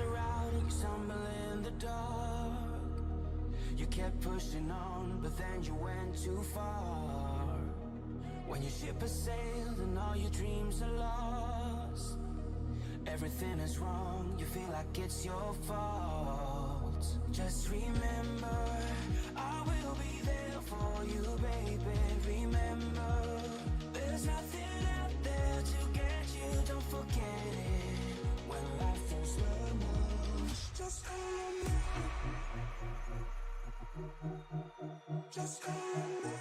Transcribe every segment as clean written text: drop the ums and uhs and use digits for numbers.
around and you stumble in the dark. You kept pushing on, but then you went too far. When your ship has sailed and all your dreams are lost, everything is wrong, you feel like it's your fault. Just remember, I will be there for you, baby. Remember, there's nothing out there to get you, don't forget it. When life throws lemons, just call me. Just call me.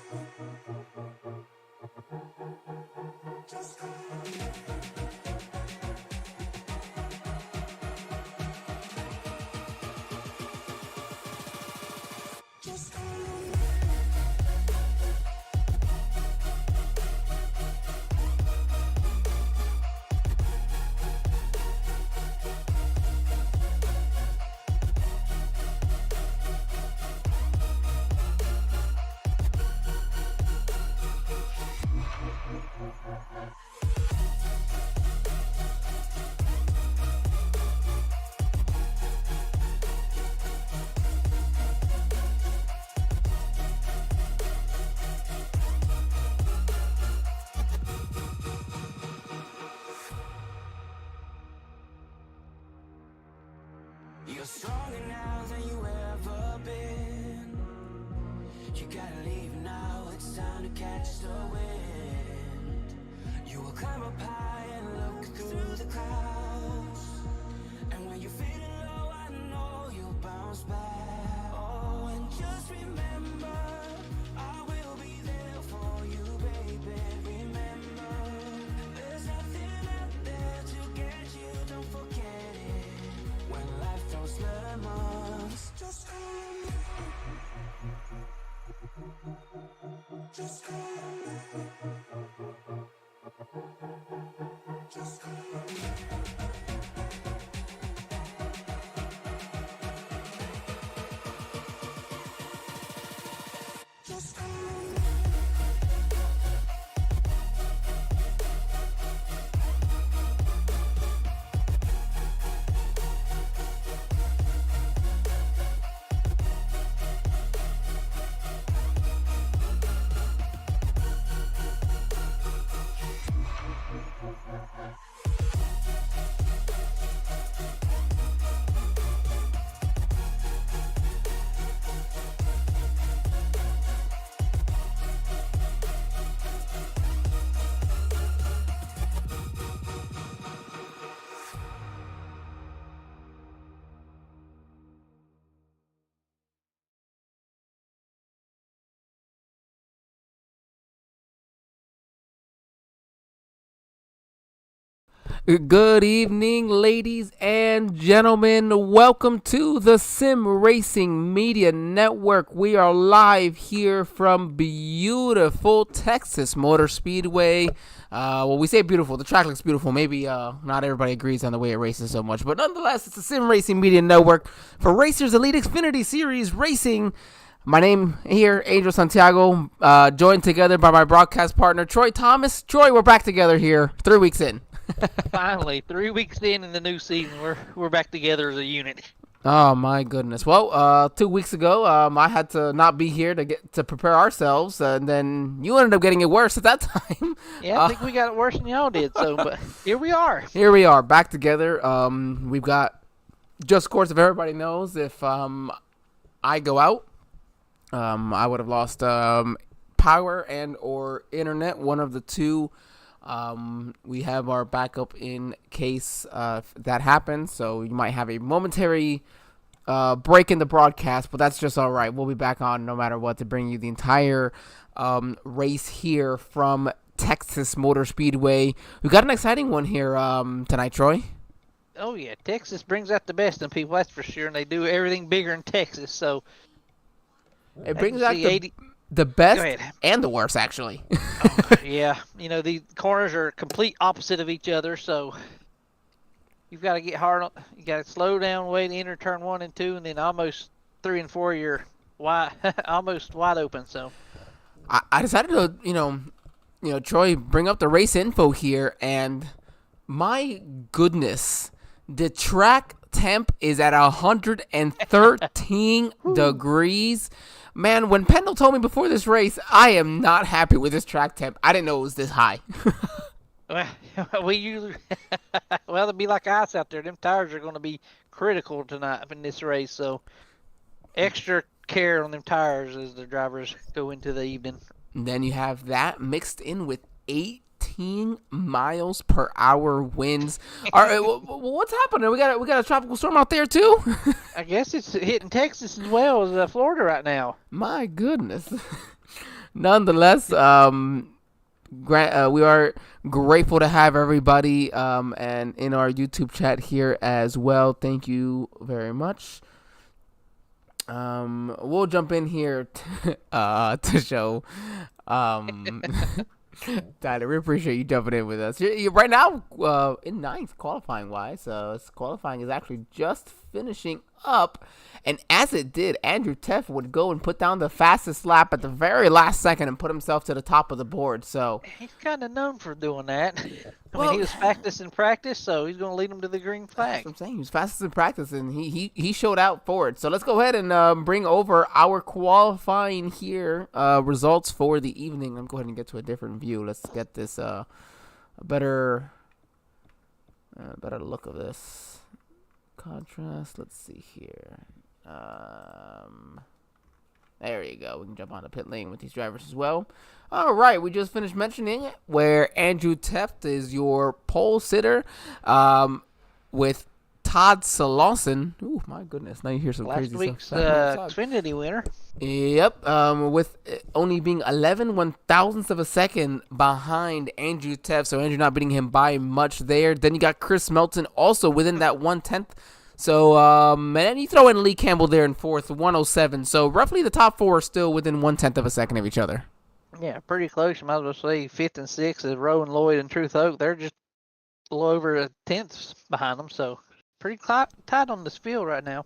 Just call me. Just call me. You're stronger now than you ever been. You gotta leave now, it's time to catch the wind. You will climb up high and look through the clouds. And when you're feeling low, I know you'll bounce back. Oh, and just remember, I will be there for you, baby. Remember, there's nothing out there to get you, don't forget it. When life throws lemons, just call me. Just call me. Just call me. Just call me. Good evening, ladies and gentlemen. Welcome to the Sim Racing Media Network. We are live here from beautiful Texas Motor Speedway. Well, we say beautiful. The track looks beautiful. Maybe not everybody agrees on the way it races so much. But nonetheless, it's the Sim Racing Media Network for Racers Elite Xfinity Series Racing. My name here, Angel Santiago, joined together by my broadcast partner, Troy Thomas. Troy, we're back together here 3 weeks in. Finally, 3 weeks in the new season, we're back together as a unit. Oh my goodness! Well, 2 weeks ago, I had to not be here to prepare ourselves, and then you ended up getting it worse at that time. Yeah, I think we got it worse than y'all did. So, but here we are. Here we are, back together. We've got, just of course, if everybody knows, if I go out, I would have lost power and or internet, one of the two. We have our backup in case that happens, so you might have a momentary break in the broadcast, but that's just all right. We'll be back on no matter what to bring you the entire race here from Texas Motor Speedway. We've got an exciting one here tonight, Troy. Oh yeah, Texas brings out the best in people, that's for sure, and they do everything bigger in Texas. So it brings out the best and the worst, actually. Yeah, you know, the corners are complete opposite of each other, so you've got to get hard on. You got to slow down, way to enter turn 1 and 2, and then almost 3 and 4 you're wide, almost wide open. So I decided to, you know, Troy, bring up the race info here, and my goodness, the track temp is at 113 degrees. Man, when Pendle told me before this race, I am not happy with this track temp. I didn't know it was this high. Well, we usually well, it'll be like ice out there. Them tires are going to be critical tonight in this race, so extra care on them tires as the drivers go into the evening. And then you have that mixed in with 18 miles per hour winds. All right, what's happening? We got a tropical storm out there too. I guess it's hitting Texas as well as Florida right now. My goodness. Nonetheless, we are grateful to have everybody and in our YouTube chat here as well. Thank you very much. We'll jump in here to show Tyler, we appreciate you jumping in with us. You're right now in ninth qualifying wise. Qualifying is actually just finishing up, and as it did, Andrew Teff would go and put down the fastest lap at the very last second and put himself to the top of the board. So he's kind of known for doing that. I mean, he was fastest in practice, so he's going to lead him to the green flag. That's what I'm saying. He was fastest in practice, and he showed out for it. So let's go ahead and bring over our qualifying here results for the evening. I'm going to go ahead and get to a different view. Let's get this a better look of this. Contrast. Let's see here. There you go. We can jump on the pit lane with these drivers as well. All right, we just finished mentioning it, where Andrew Teft is your pole sitter, with Todd Salawson. Ooh, my goodness! Now you hear some crazy stuff. Last week's Xfinity winner. Yep. With only being 11 one-thousandths of a second behind Andrew Teft, so Andrew not beating him by much there. Then you got Chris Melton also within that 1/10. So, and then you throw in Lee Campbell there in fourth, 107. So, roughly the top four are still within 1/10 of a second of each other. Yeah, pretty close. You might as well say fifth and sixth is Rowan Lloyd and Truth Oak. They're just a little over a tenth behind them. So, pretty tight on this field right now.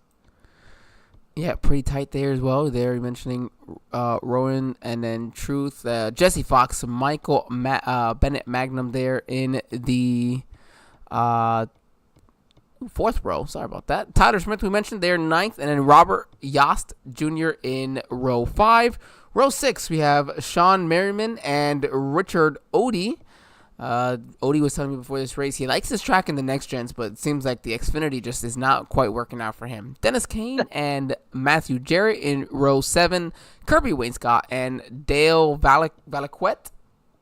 Yeah, pretty tight there as well. They're mentioning Rowan and then Truth, Jesse Fox, Michael Bennett Magnum there in the fourth row. Sorry about that. Tyler Smith, we mentioned there, ninth, and then Robert Yost Jr. in row 5. Row 6, we have Sean Merriman and Richard Odie. Odie was telling me before this race he likes this track in the next gens, but it seems like the Xfinity just is not quite working out for him. Dennis Kane and Matthew Jarrett in row 7. Kirby Wainscott and Dale Valaquette.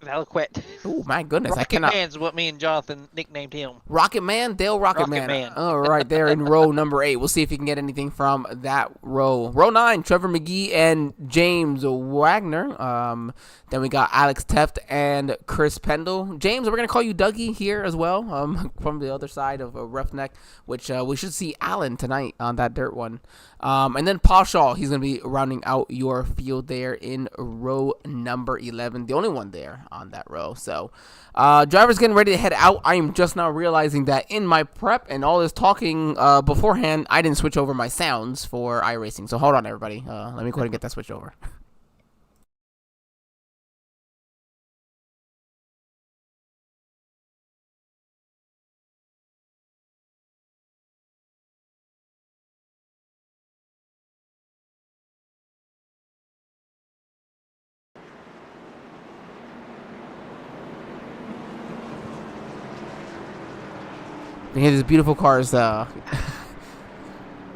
Oh my goodness! Rocket Man's what me and Jonathan nicknamed him. Rocket Man, Dale Rocket Man. All right, there in row number 8. We'll see if he can get anything from that row. Row 9, Trevor McGee and James Wagner. Then we got Alex Teft and Chris Pendle. James, we're gonna call you Dougie here as well. From the other side of Roughneck, which we should see Alan tonight on that dirt one. And then Paul Shaw, he's going to be rounding out your field there in row number 11, the only one there on that row. So, drivers getting ready to head out. I am just now realizing that in my prep and all this talking beforehand, I didn't switch over my sounds for iRacing. So, hold on, everybody. Let me go ahead and get that switch over. We have these beautiful cars now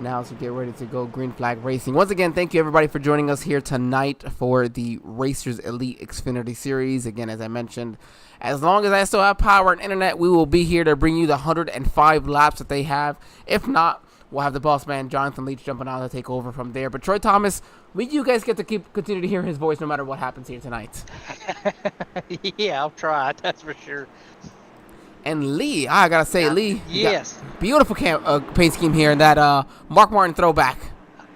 as we get ready to go green flag racing. Once again, thank you everybody for joining us here tonight for the Racers Elite Xfinity Series. Again, as I mentioned, as long as I still have power and internet, we will be here to bring you the 105 laps that they have. If not, we'll have the boss man, Jonathan Leach, jumping on to take over from there. But Troy Thomas, you guys get to continue to hear his voice no matter what happens here tonight. Yeah, I'll try. That's for sure. And Lee, I gotta say, Lee, yes, beautiful paint scheme here, and that Mark Martin throwback.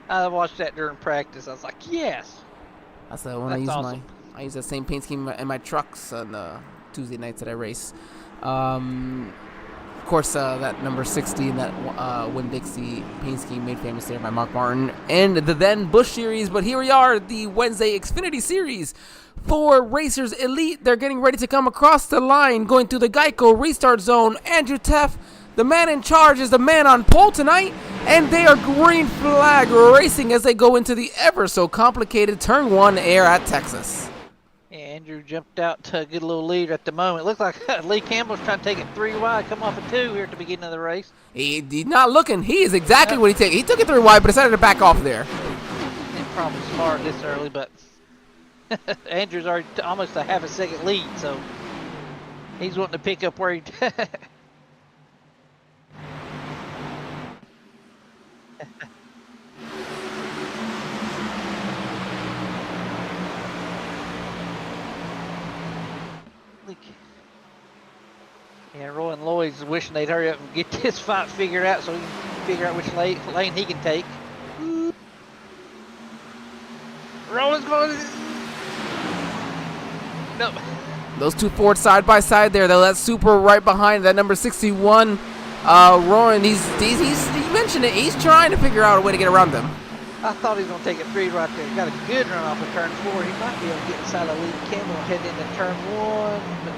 I watched that during practice. I was like, yes. That's the one I use that same paint scheme in my trucks on Tuesday nights that I race. Of course, that number 60 and that Winn-Dixie paint scheme made famous there by Mark Martin and the then Busch Series. But here we are, the Wednesday Xfinity Series for Racers Elite. They're getting ready to come across the line, going through the Geico restart zone. Andrew Teff The man in charge is the man on pole tonight, and they are green flag racing as they go into the ever so complicated turn 1 air at Texas. Yeah, Andrew jumped out to a good little lead at the moment. It looked like Lee Campbell's trying to take it 3 wide, come off a 2 here at the beginning of the race. He's not looking. He is exactly what he took. He took it 3 wide, but decided to back off there. And probably smart this early, but Andrew's already almost a half a second lead, so he's wanting to pick up where he. Yeah, Roy and Lloyd's wishing they'd hurry up and get this fight figured out so he can figure out which lane he can take. Roland's going. No. Those 2 Fords side by side there. That super right behind that number 61. Rowan, he's you mentioned it. He's trying to figure out a way to get around them. I thought he was going to take a 3 right there. He got a good run off of turn 4. He might be able to get inside of Lee Campbell and head into turn 1, but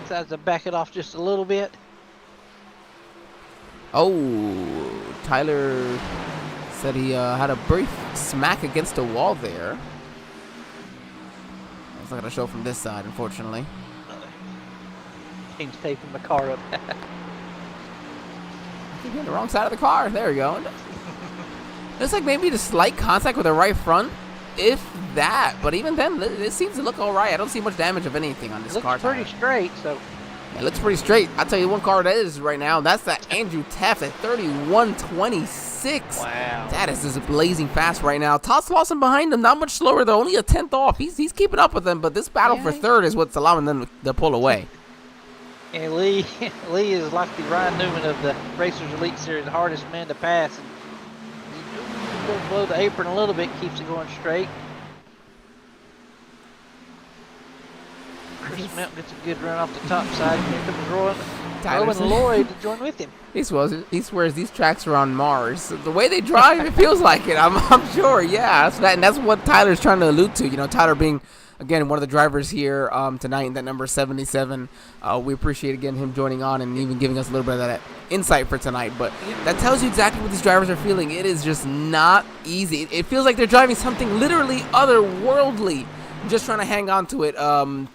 decides to back it off just a little bit. Oh, Tyler said he had a brief smack against a wall there. It's not going to show from this side, unfortunately. James taping the car up. I think you're on the wrong side of the car. There we go. Looks like maybe the slight contact with the right front, if that. But even then, it seems to look all right. I don't see much damage of anything on this car. Looks pretty straight, so. Yeah, it looks pretty straight. I'll tell you one car that is right now. That's that Andrew Taft at 31.26. Wow. That is just blazing fast right now. Todd Slauson behind him, not much slower though. Only a 10th off. He's keeping up with them, but this battle for third is what's allowing them to pull away. And Lee is like the Ryan Newman of the Racers Elite Series, the hardest man to pass. And he goes below the apron a little bit, keeps it going straight. Chris Melton gets a good run off the top side. Here comes Rowan Lloyd to join with him. He swears these tracks are on Mars. The way they drive, it feels like it. I'm sure. Yeah, that's what Tyler's trying to allude to. You know, Tyler being, again, one of the drivers here tonight in that number 77. We appreciate, again, him joining on and even giving us a little bit of that insight for tonight. But that tells you exactly what these drivers are feeling. It is just not easy. It feels like they're driving something literally otherworldly, just trying to hang on to it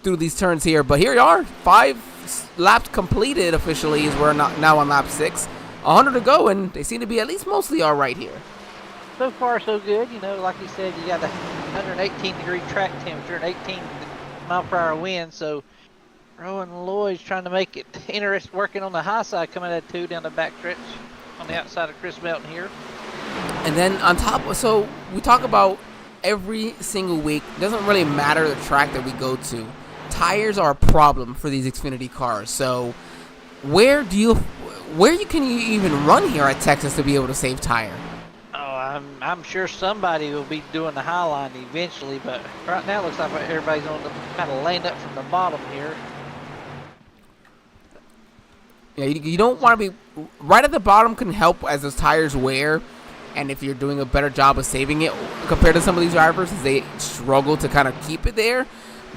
through these turns here. But here you are, 5 laps completed officially, as we're now on lap 6. 100 to go, and they seem to be at least mostly all right here. So far, so good. You know, like you said, you got a 118-degree track temperature and 18-mile-per-hour wind. So Rowan Lloyd's trying to make it interesting, working on the high side, coming at 2 down the back stretch on the outside of Chris Melton here. And then on top, so we talk about every single week, it doesn't really matter the track that we go to. Tires are a problem for these Xfinity cars. So where can you even run here at Texas to be able to save tire? Oh, I'm sure somebody will be doing the high line eventually, but right now it looks like everybody's on the kind of lane up from the bottom here. Yeah, you don't want to be right at the bottom. Can help as those tires wear, and if you're doing a better job of saving it compared to some of these drivers, as they struggle to kind of keep it there.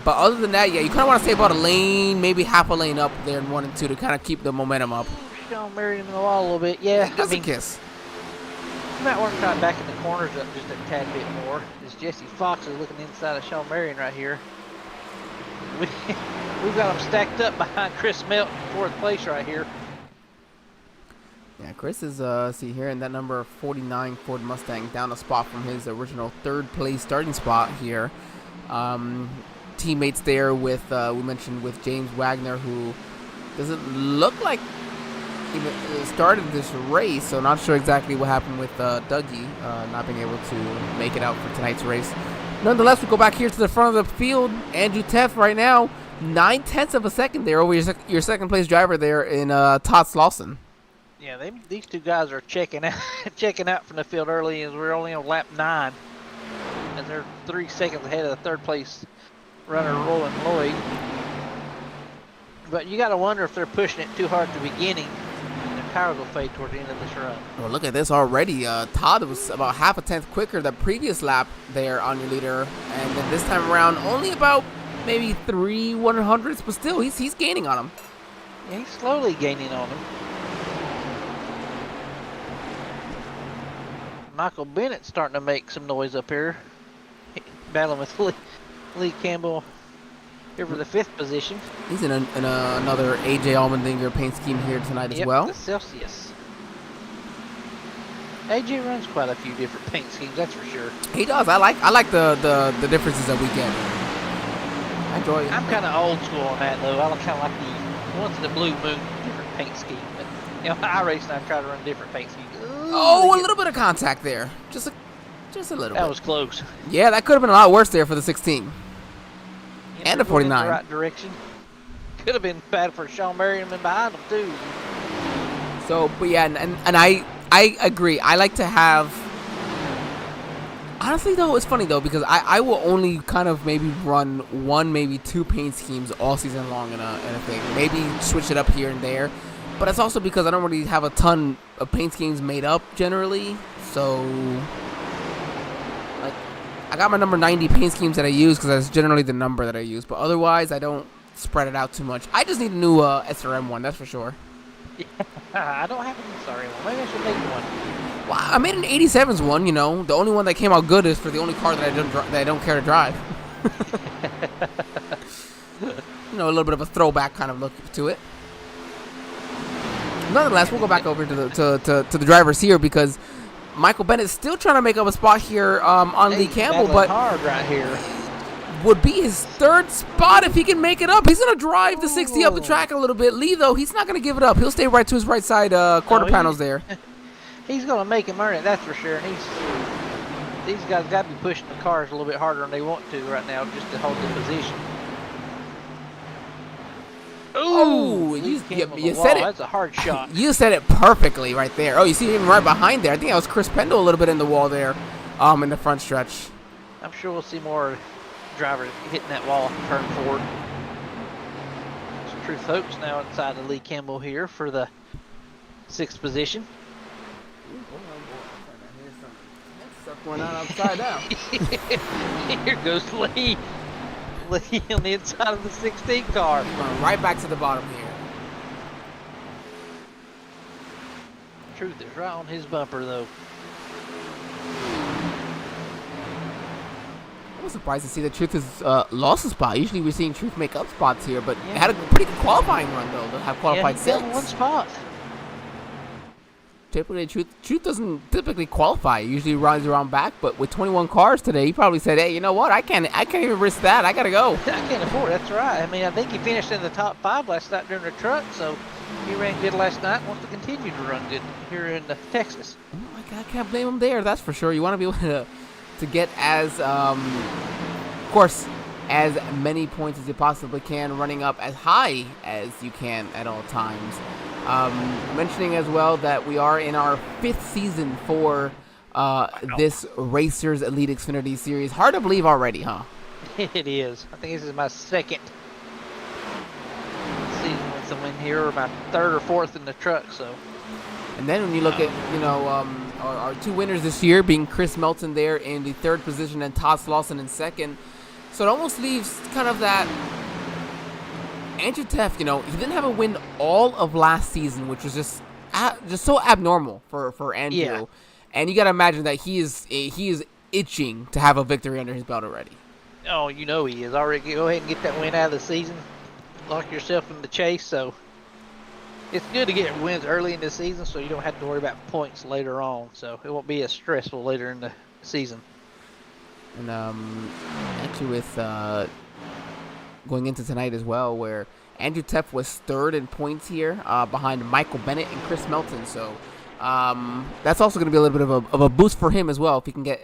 But other than that, yeah, you kind of want to stay about a lane, maybe half a lane up there in 1 and 2 to kind of keep the momentum up. Sean Marion in the wall a little bit, yeah. Just a kiss. You might want to try backing the corners up just a tad bit more. As Jesse Fox is looking inside of Sean Marion right here. We've got them stacked up behind Chris Melton in 4th place right here. Yeah, Chris is, see here in that number 49 Ford Mustang, down a spot from his original 3rd place starting spot here. Teammates there with, we mentioned, with James Wagner, who doesn't look like even started this race, so not sure exactly what happened with Dougie not being able to make it out for tonight's race. Nonetheless, we go back here to the front of the field. Andrew Teff right now, 9/10 of a second there over your second place driver there in Todd Slauson. Yeah, these 2 guys are checking out from the field early, as we're only on lap 9, and they're 3 seconds ahead of the 3rd place runner Roland Lloyd. But you got to wonder if they're pushing it too hard at the beginning, and their tires will fade toward the end of this run. Well, look at this already. Todd was about half a tenth quicker the previous lap there on your leader, and then this time around only about maybe 3 100ths, but still he's gaining on him. Yeah, he's slowly gaining on him. Michael Bennett's starting to make some noise up here, battling with Lee Campbell here for the 5th position. He's in another AJ Allmendinger paint scheme here tonight as well. The Celsius. AJ runs quite a few different paint schemes, that's for sure. He does. I like the differences that we get. I enjoy it. I'm kind of old school on that though. I kind of like the once in the blue moon different paint scheme. But iRacing, I try to run different paint schemes. Oh, a little bit of contact there. Just a little bit. That was close. Yeah, that could have been a lot worse there for the 16. And the 49. In the right direction. Could have been bad for Sean Merriman behind him too. So, but yeah, and I agree. I like to have. Honestly, though, it's funny though because I will only kind of maybe run 1, maybe 2 paint schemes all season long in a thing. Maybe switch it up here and there. But it's also because I don't really have a ton of paint schemes made up generally. So, like, I got my number 90 paint schemes that I use because that's generally the number that I use. But otherwise, I don't spread it out too much. I just need a new SRM one, that's for sure. Yeah, I don't have an SRM one. Maybe I should make one. Well, I made an 87s one, you know. The only one that came out good is for the only car that I don't care to drive. You know, a little bit of a throwback kind of look to it. Nonetheless, we'll go back over to the drivers here because Michael Bennett is still trying to make up a spot here on Lee Campbell, but hard right here. Would be his 3rd spot if he can make it up. He's going to drive the 60 up the track a little bit. Lee, though, he's not going to give it up. He'll stay right to his right side quarter panels there. He's going to make him earn it, that's for sure. And these guys got to be pushing the cars a little bit harder than they want to right now just to hold the position. Oh, you said it. That's a hard shot. You said it perfectly right there. Oh, you see him right behind there. I think that was Chris Pendle a little bit in the wall there in the front stretch. I'm sure we'll see more drivers hitting that wall turn forward. Some Truth Hopes now inside of Lee Campbell here for the 6th position. Stuff going on upside down. Here goes Lee. Lee on the inside of the 16 car. Right back to the bottom here. Truth is right on his bumper though. I was surprised to see that Truth has lost a spot. Usually we're seeing Truth make up spots here, but it had a pretty good qualifying run though. They'll have qualified 6. One spot. Typically, Truth doesn't typically qualify. He usually runs around back, but with 21 cars today, he probably said, "Hey, you know what? I can't even risk that. I gotta go." I can't afford it. That's right. I mean, I think he finished in the top 5 last night during the truck, so he ran good last night. Wants to continue to run good here in Texas. Oh, I can't blame him there. That's for sure. You want to be able to get as, of course, as many points as you possibly can, running up as high as you can at all times. Mentioning as well that we are in our 5th season for this Racers Elite Xfinity Series. Hard to believe already, huh? It is. I think this is my 2nd season with some win here, or my 3rd or 4th in the truck. So. And then when you look at, you know, our 2 winners this year being Chris Melton there in the 3rd position and Todd Slauson in 2nd. So it almost leaves kind of that. Andrew Teff, you know, he didn't have a win all of last season, which was just so abnormal for Andrew. Yeah. And you got to imagine that he is itching to have a victory under his belt already. Oh, you know he is. Already go ahead and get that win out of the season. Lock yourself in the chase. So it's good to get wins early in the season so you don't have to worry about points later on. So it won't be as stressful later in the season. And actually with going into tonight as well, where Andrew Teff was 3rd in points here behind Michael Bennett and Chris Melton. So that's also going to be a little bit of a boost for him as well if he can get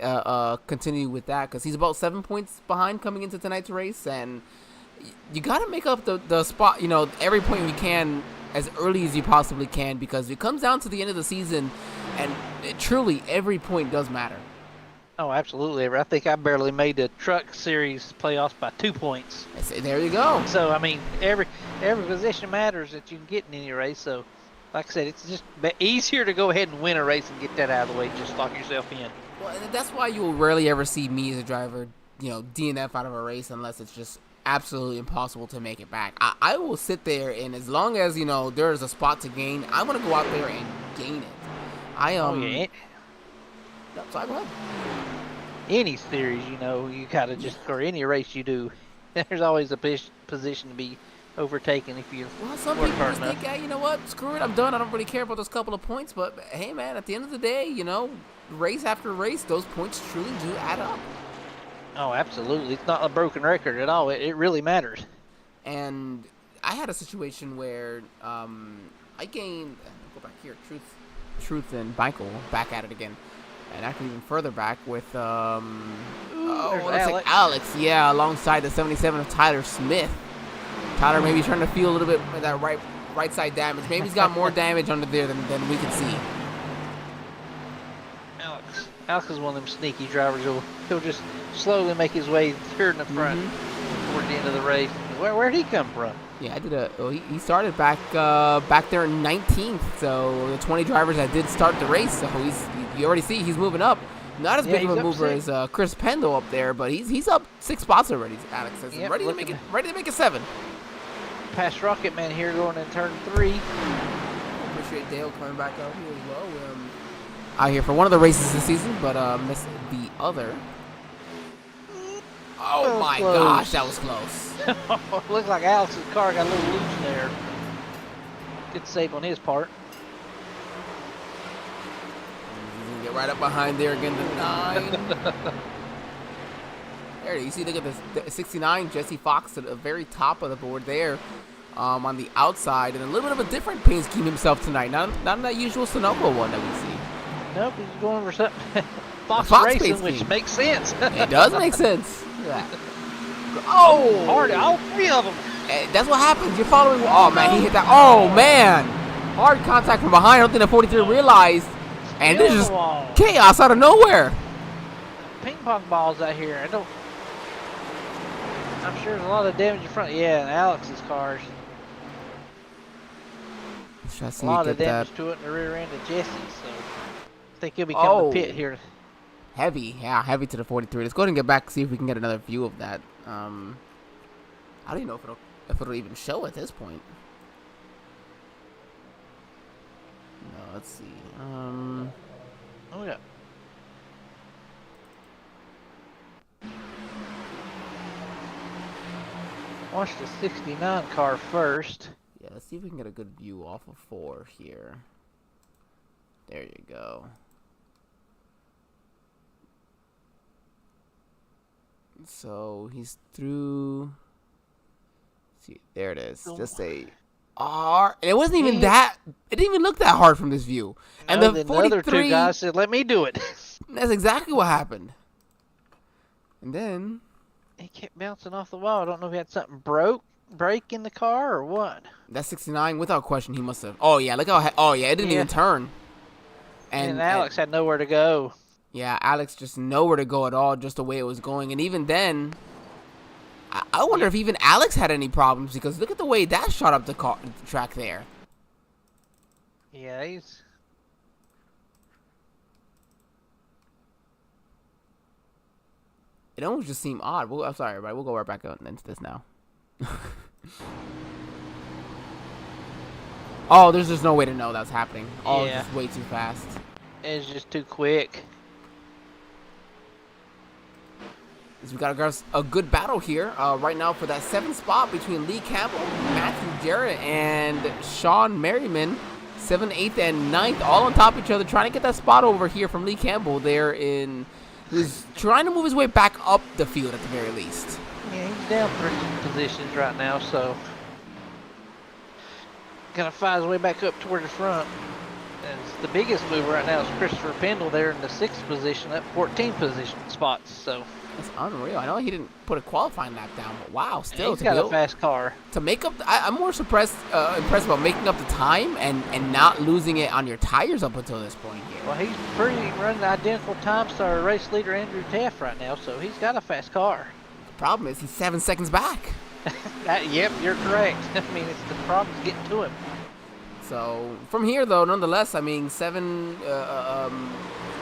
continue with that, because he's about 7 points behind coming into tonight's race. And you got to make up the spot, you know, every point you can as early as you possibly can, because it comes down to the end of the season and truly every point does matter. Oh, absolutely. I think I barely made the truck series playoffs by 2 points. There you go. So, I mean, every position matters that you can get in any race. So, like I said, it's just easier to go ahead and win a race and get that out of the way. Just lock yourself in. Well, that's why you will rarely ever see me as a driver, you know, DNF out of a race unless it's just absolutely impossible to make it back. I will sit there, and as long as, you know, there's a spot to gain, I'm going to go out there and gain it. No, sorry, go ahead. Any series, you know, you gotta just, or any race you do, there's always a position to be overtaken if you Well, some work people hard just enough. think, hey, you know what? Screw it, I'm done. I don't really care about those couple of points. But hey, man, at the end of the day, you know, race after race, those points truly do add up. Oh, absolutely. It's not a broken record at all. It really matters. And I had a situation where I gained. Go back here, Truth and Michael back at it again, and actually even further back with there's looks Alex. like Alex, yeah, alongside the 77 of Tyler Smith. Tyler maybe trying to feel a little bit of that right side damage. Maybe he's got more damage under there than we can see. Alex is one of them sneaky drivers. He'll just slowly make his way here in the front toward the end of the race. Where'd he come from? Yeah, I did he started back there in 19th. So the 20 drivers that did start the race. So you already see he's moving up. Not as big of a mover as Chris Pendle up there, but he's up 6 spots already. Alex says ready to make it 7. Past Rocket Man here going in turn 3. Appreciate Dale coming back out here as well. Out here for one of the races this season, but missed the other. Oh my gosh, that was close. Looks like Alex's car got a little loose there. Good save on his part. He's gonna get right up behind there again, the 9. There you see, look at this, the 69, Jesse Fox at the very top of the board there. On the outside, and a little bit of a different paint scheme himself tonight. Not that usual Sunoco one that we see. Nope, he's going for something. Fox Racing, which makes sense. It does make sense. Yeah. Oh! Hard, all 3 of them. That's what happens. You're following. Oh, man, he hit that. Oh, man. Hard contact from behind. I don't think the 43 realized. And this is just chaos out of nowhere. Ping pong balls out here. I'm sure there's a lot of damage in front. Yeah, and Alex's cars. A lot of damage to it in the rear end of Jesse's. So I think he'll be coming to pit here. Heavy, yeah, heavy to the 43. Let's go ahead and get back and see if we can get another view of that. I don't even know if it'll even show at this point. No, let's see. Oh yeah. Watch the 69 car first. Yeah, let's see if we can get a good view off of 4 here. There you go. So he's through. See, there it is. Just a R. And it wasn't even that. It didn't even look that hard from this view. And the 43, other 2 guys said, "Let me do it." That's exactly what happened. And then he kept bouncing off the wall. I don't know if he had something break in the car or what. That 69, without question, he must have. Oh yeah, look how. Oh yeah, it didn't even turn. And Alex had nowhere to go. Yeah, Alex just nowhere to go at all, just the way it was going. And even then, I wonder if even Alex had any problems, because look at the way that shot up the track there. Yeah, he's. It almost just seemed odd. I'm sorry, everybody. We'll go right back into this now. Oh, there's just no way to know that's happening. Oh, it's just way too fast. It's just too quick. So we got a good battle here right now for that 7th spot between Lee Campbell, Matthew Jarrett, and Sean Merriman. 7th, 8th, and 9th, all on top of each other, trying to get that spot over here from Lee Campbell there who's trying to move his way back up the field at the very least. Yeah, he's down 3 positions right now, so gonna find his way back up toward the front. And the biggest mover right now is Christopher Pendle there in the 6th position, up 14 position spots. So that's unreal. I know he didn't put a qualifying lap down, but wow, still he's got a fast car. To make up, I'm more impressed about making up the time and not losing it on your tires up until this point here. Well, he's running identical times to our race leader Andrew Taft right now, so he's got a fast car. The problem is he's 7 seconds back. Yep, you're correct. I mean, the problem's getting to him. So from here, though, nonetheless, I mean, 7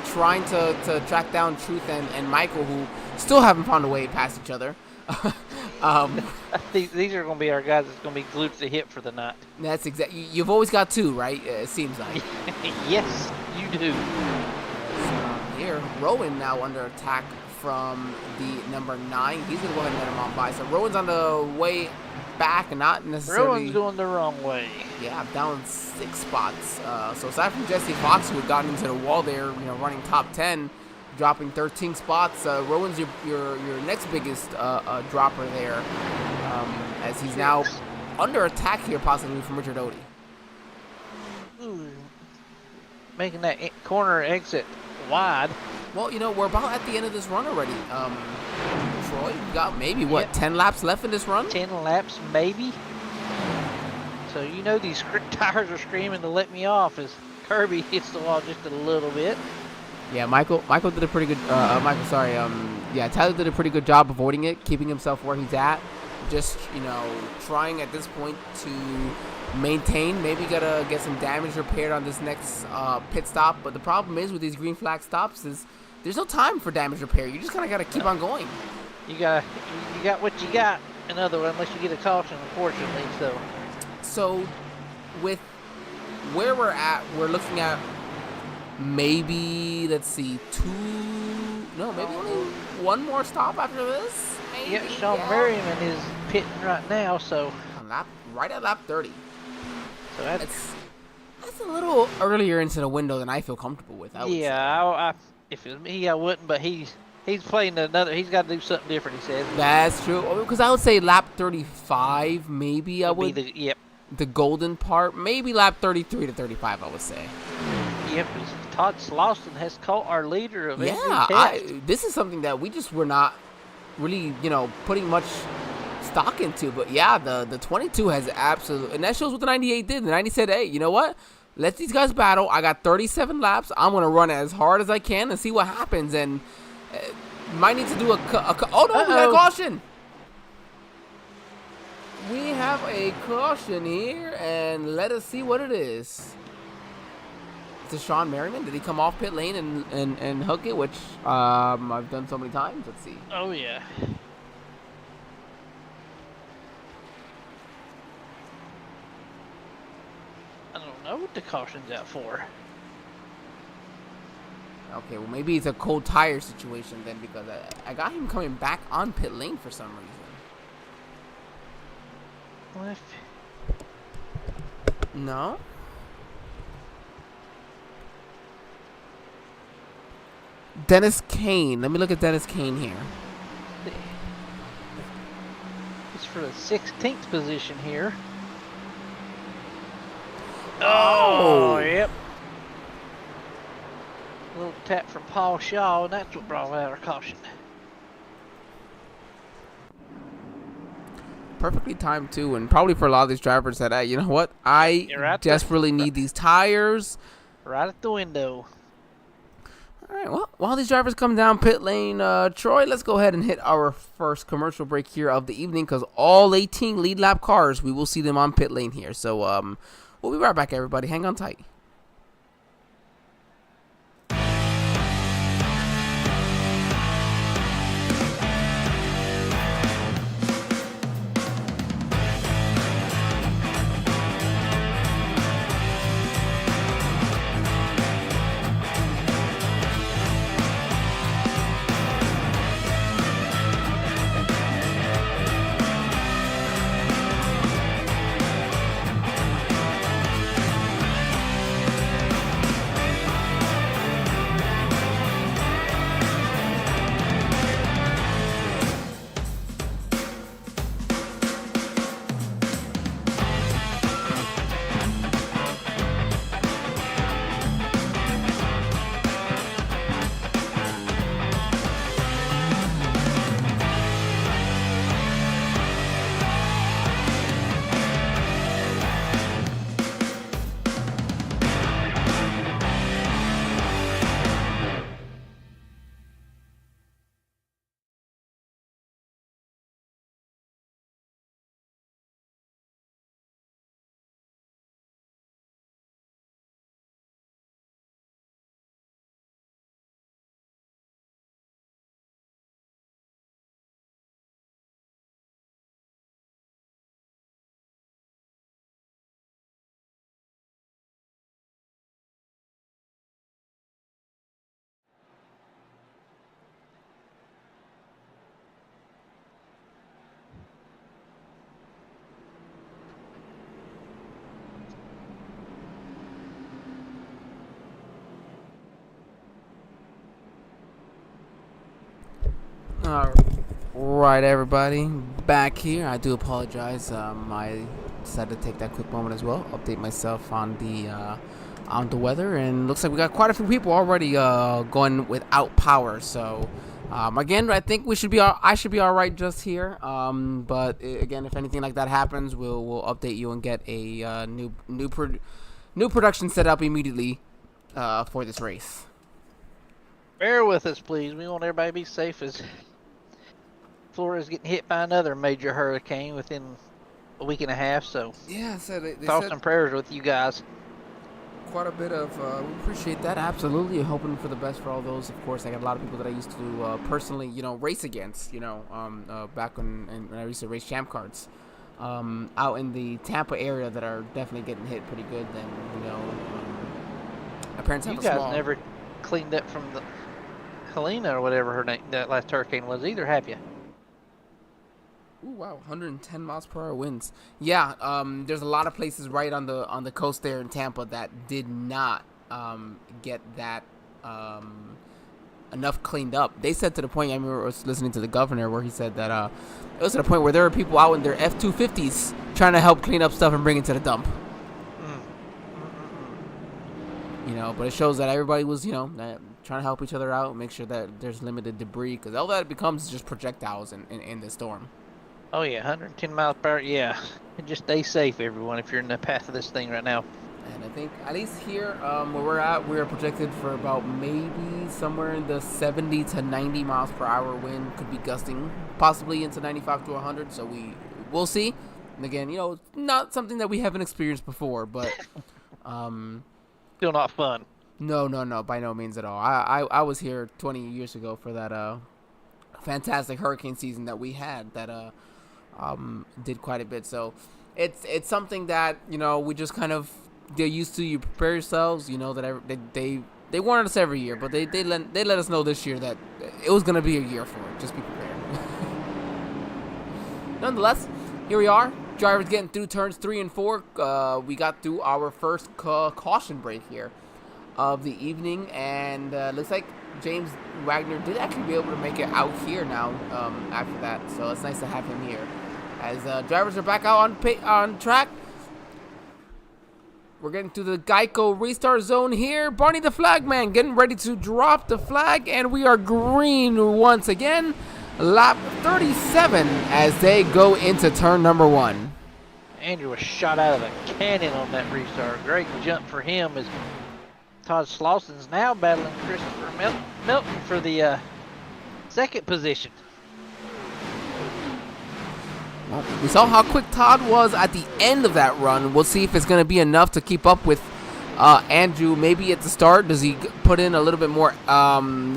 trying to track down Truth and Michael, who still haven't found a way past each other. These are going to be our guys that's going to be glued to the hip for the night. That's exactly. You've always got 2, right? It seems like. Yes, you do. there. Rowan now under attack from the number 9. He's going to go ahead and let him on by. So Rowan's on the way back and not necessarily... Rowan's going the wrong way. Yeah, down 6 spots. So aside from Jesse Fox, who had gotten into the wall there, running top 10, dropping 13 spots, Rowan's your next biggest dropper there, as he's now under attack here, possibly from Richard Odie. Ooh. Making that corner exit wide. Well, we're about at the end of this run already. Troy, you got maybe, 10 laps left in this run? 10 laps, maybe. So these tires are screaming to let me off as Kirby hits the wall just a little bit. Yeah, Michael did a pretty good, Tyler did a pretty good job avoiding it, keeping himself where he's at. Just, trying at this point to maintain. Maybe gotta get some damage repaired on this next pit stop. But the problem is with these green flag stops is there's no time for damage repair. You just kind of gotta keep on going. You got what you got. In other words, unless you get a caution, unfortunately. So with where we're at, we're looking at maybe, let's see, maybe only one more stop after this. Maybe, yeah, Sean Merriman is pitting right now, so right at lap 30. So that's a little earlier into the window than I feel comfortable with. If it was me, I wouldn't. But he's playing another. He's got to do something different. He says. That's true. Because I would say lap 35, maybe I would. Yep. The golden part, maybe lap 33 to 35, I would say. Yep. Todd Slauson has caught our leader of every test. This is something that we just were not really, putting much stock into. But yeah, the 22 has absolutely, and that shows what the 98 did. The 90 said, hey, you know what? Let these guys battle. I got 37 laps. I'm going to run as hard as I can and see what happens. And might need to do oh, no, we got a caution. We have a caution here, and let us see what it is. It's Sean Merriman. Did he come off pit lane and hook it, which I've done so many times? Let's see. Oh, yeah. I don't know what the caution's out for. Okay, well, maybe it's a cold tire situation then, because I got him coming back on pit lane for some reason. No? Dennis Kane. Let me look at Dennis Kane here. It's for the 16th position here. Oh, yep. A little tap from Paul Shaw, and that's what brought out our caution. Perfectly timed too, and probably for a lot of these drivers that, you know what, I desperately need these tires. Right at the window. All right, well, while these drivers come down pit lane, Troy, let's go ahead and hit our first commercial break here of the evening, because all 18 lead lap cars, we will see them on pit lane here. So we'll be right back, everybody. Hang on tight. All right, everybody, back here. I do apologize. I decided to take that quick moment as well, update myself on the weather, and looks like we got quite a few people already going without power. So, again, I think we should be. I should be all right just here. But again, if anything like that happens, we'll update you and get a new production set up immediately for this race. Bear with us, please. We want everybody to be safe as Florida's getting hit by another major hurricane within a week and a half. So Yeah, so they thoughts and prayers with you guys. quite a bit of. We appreciate that. Absolutely, hoping for the best for all those. Of course, I got a lot of people that I used to personally, race against. Back when I used to race champ cards, out in the Tampa area that are definitely getting hit pretty good. Then my parents have You a guys small. never cleaned up from the Helena or whatever her name, that last hurricane was either, have you? Ooh, wow, 110 miles per hour winds. Yeah, there's a lot of places right on the coast there in Tampa that did not get that enough cleaned up. They said to the point, I remember I was listening to the governor where he said that it was to the point where there were people out in their F-250s trying to help clean up stuff and bring it to the dump. But it shows that everybody was, trying to help each other out, make sure that there's limited debris, because all that becomes is just projectiles in the storm. Oh yeah, 110 miles per hour. Yeah, and just stay safe, everyone, if you're in the path of this thing right now. And I think at least here where we're at, we're projected for about maybe somewhere in the 70 to 90 miles per hour wind, could be gusting possibly into 95 to 100. So we'll see. And again, not something that we haven't experienced before, but Still not fun. No, by no means at all. I was here 20 years ago for that fantastic hurricane season that we had that did quite a bit. So it's something that we just kind of get used to. You prepare yourselves. That they warn us every year, but they let us know this year that it was gonna be a year for it. Just be prepared. Nonetheless, here we are. Drivers getting through turns 3 and 4. We got through our first caution break here of the evening, and looks like James Wagner did actually be able to make it out here now after that. So it's nice to have him here. As drivers are back out on track, we're getting to the Geico restart zone here. Barney the Flagman getting ready to drop the flag, and we are green once again. Lap 37 as they go into turn number 1. Andrew was shot out of a cannon on that restart. Great jump for him as Todd Slauson's now battling Christopher Milton for the second position. Well, we saw how quick Todd was at the end of that run. We'll see if it's going to be enough to keep up with Andrew. Maybe at the start, does he put in a little bit more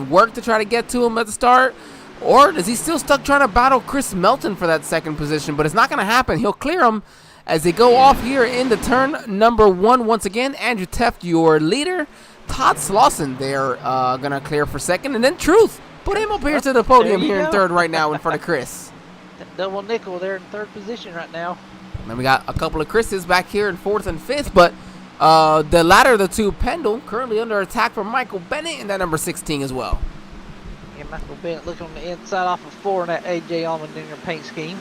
work to try to get to him at the start? Or is he still stuck trying to battle Chris Melton for that second position? But it's not going to happen. He'll clear him as they go off here in the turn number 1 once again. Andrew Teft, your leader. Todd Slauson, they're going to clear for second. And then Truth, put him up here to the podium here in third right now in front of Chris. Double nickel there in third position right now. And then we got a couple of Chris's back here in fourth and fifth. But the latter of the two, Pendle, currently under attack from Michael Bennett in that number 16 as well. Yeah, Michael Bennett looking on the inside off of 4 in that A.J. Allmendinger paint scheme.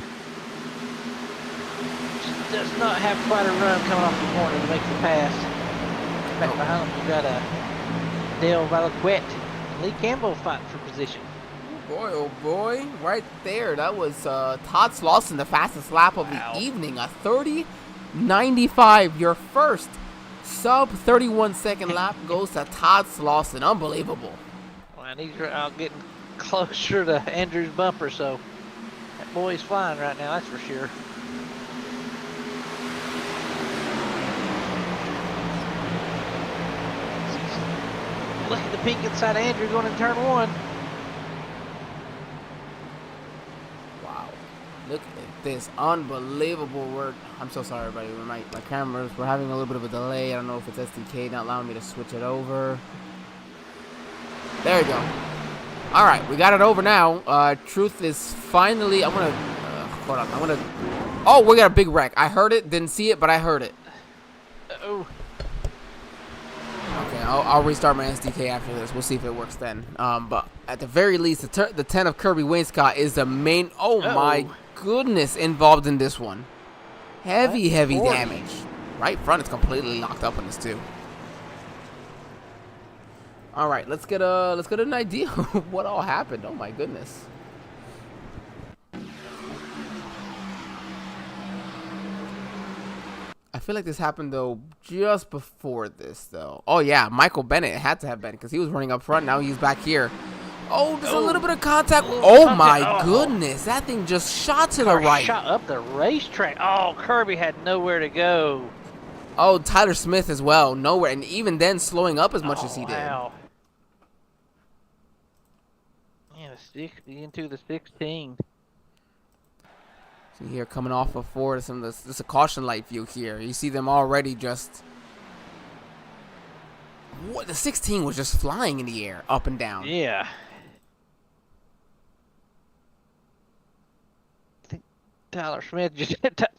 Just does not have quite a run coming off the corner to make the pass. Back behind him, we got Dale Valaquette and Lee Campbell fighting for position. Oh boy, right there. That was Todd Slauson, the fastest lap of the evening. A 30.95. Your first sub 31 second lap goes to Todd Slauson. Unbelievable. And he's getting closer to Andrew's bumper, so that boy's flying right now, that's for sure. Look at the peak inside of Andrew going in turn 1. Wow. Look at this. Unbelievable work. I'm so sorry, everybody. My cameras, we're having a little bit of a delay. I don't know if it's SDK not allowing me to switch it over. There we go. All right, we got it over now. Truth is finally. I'm gonna hold on. Oh, we got a big wreck. I heard it, didn't see it, but I heard it. Oh. Okay, I'll restart my SDK after this. We'll see if it works then. But at the very least, the 10 of Kirby Wainscott is the main. Oh my goodness, involved in this one. Heavy damage. Right front is completely locked up on this too. All right, let's get an idea of what all happened. Oh my goodness. I feel like this happened though just before this though. Oh yeah, Michael Bennett, it had to have been because he was running up front. Now he's back here. Oh, there's a little bit of contact. Oh my goodness, that thing just shot to the right. Shot up the racetrack. Oh, Kirby had nowhere to go. Oh, Tyler Smith as well, nowhere, and even then slowing up as much as he did. Wow. Yeah, into the 16. So here coming off of Ford, some of this is a caution light view here. You see them already just. What, the 16 was just flying in the air, up and down. Yeah. I think Tyler Smith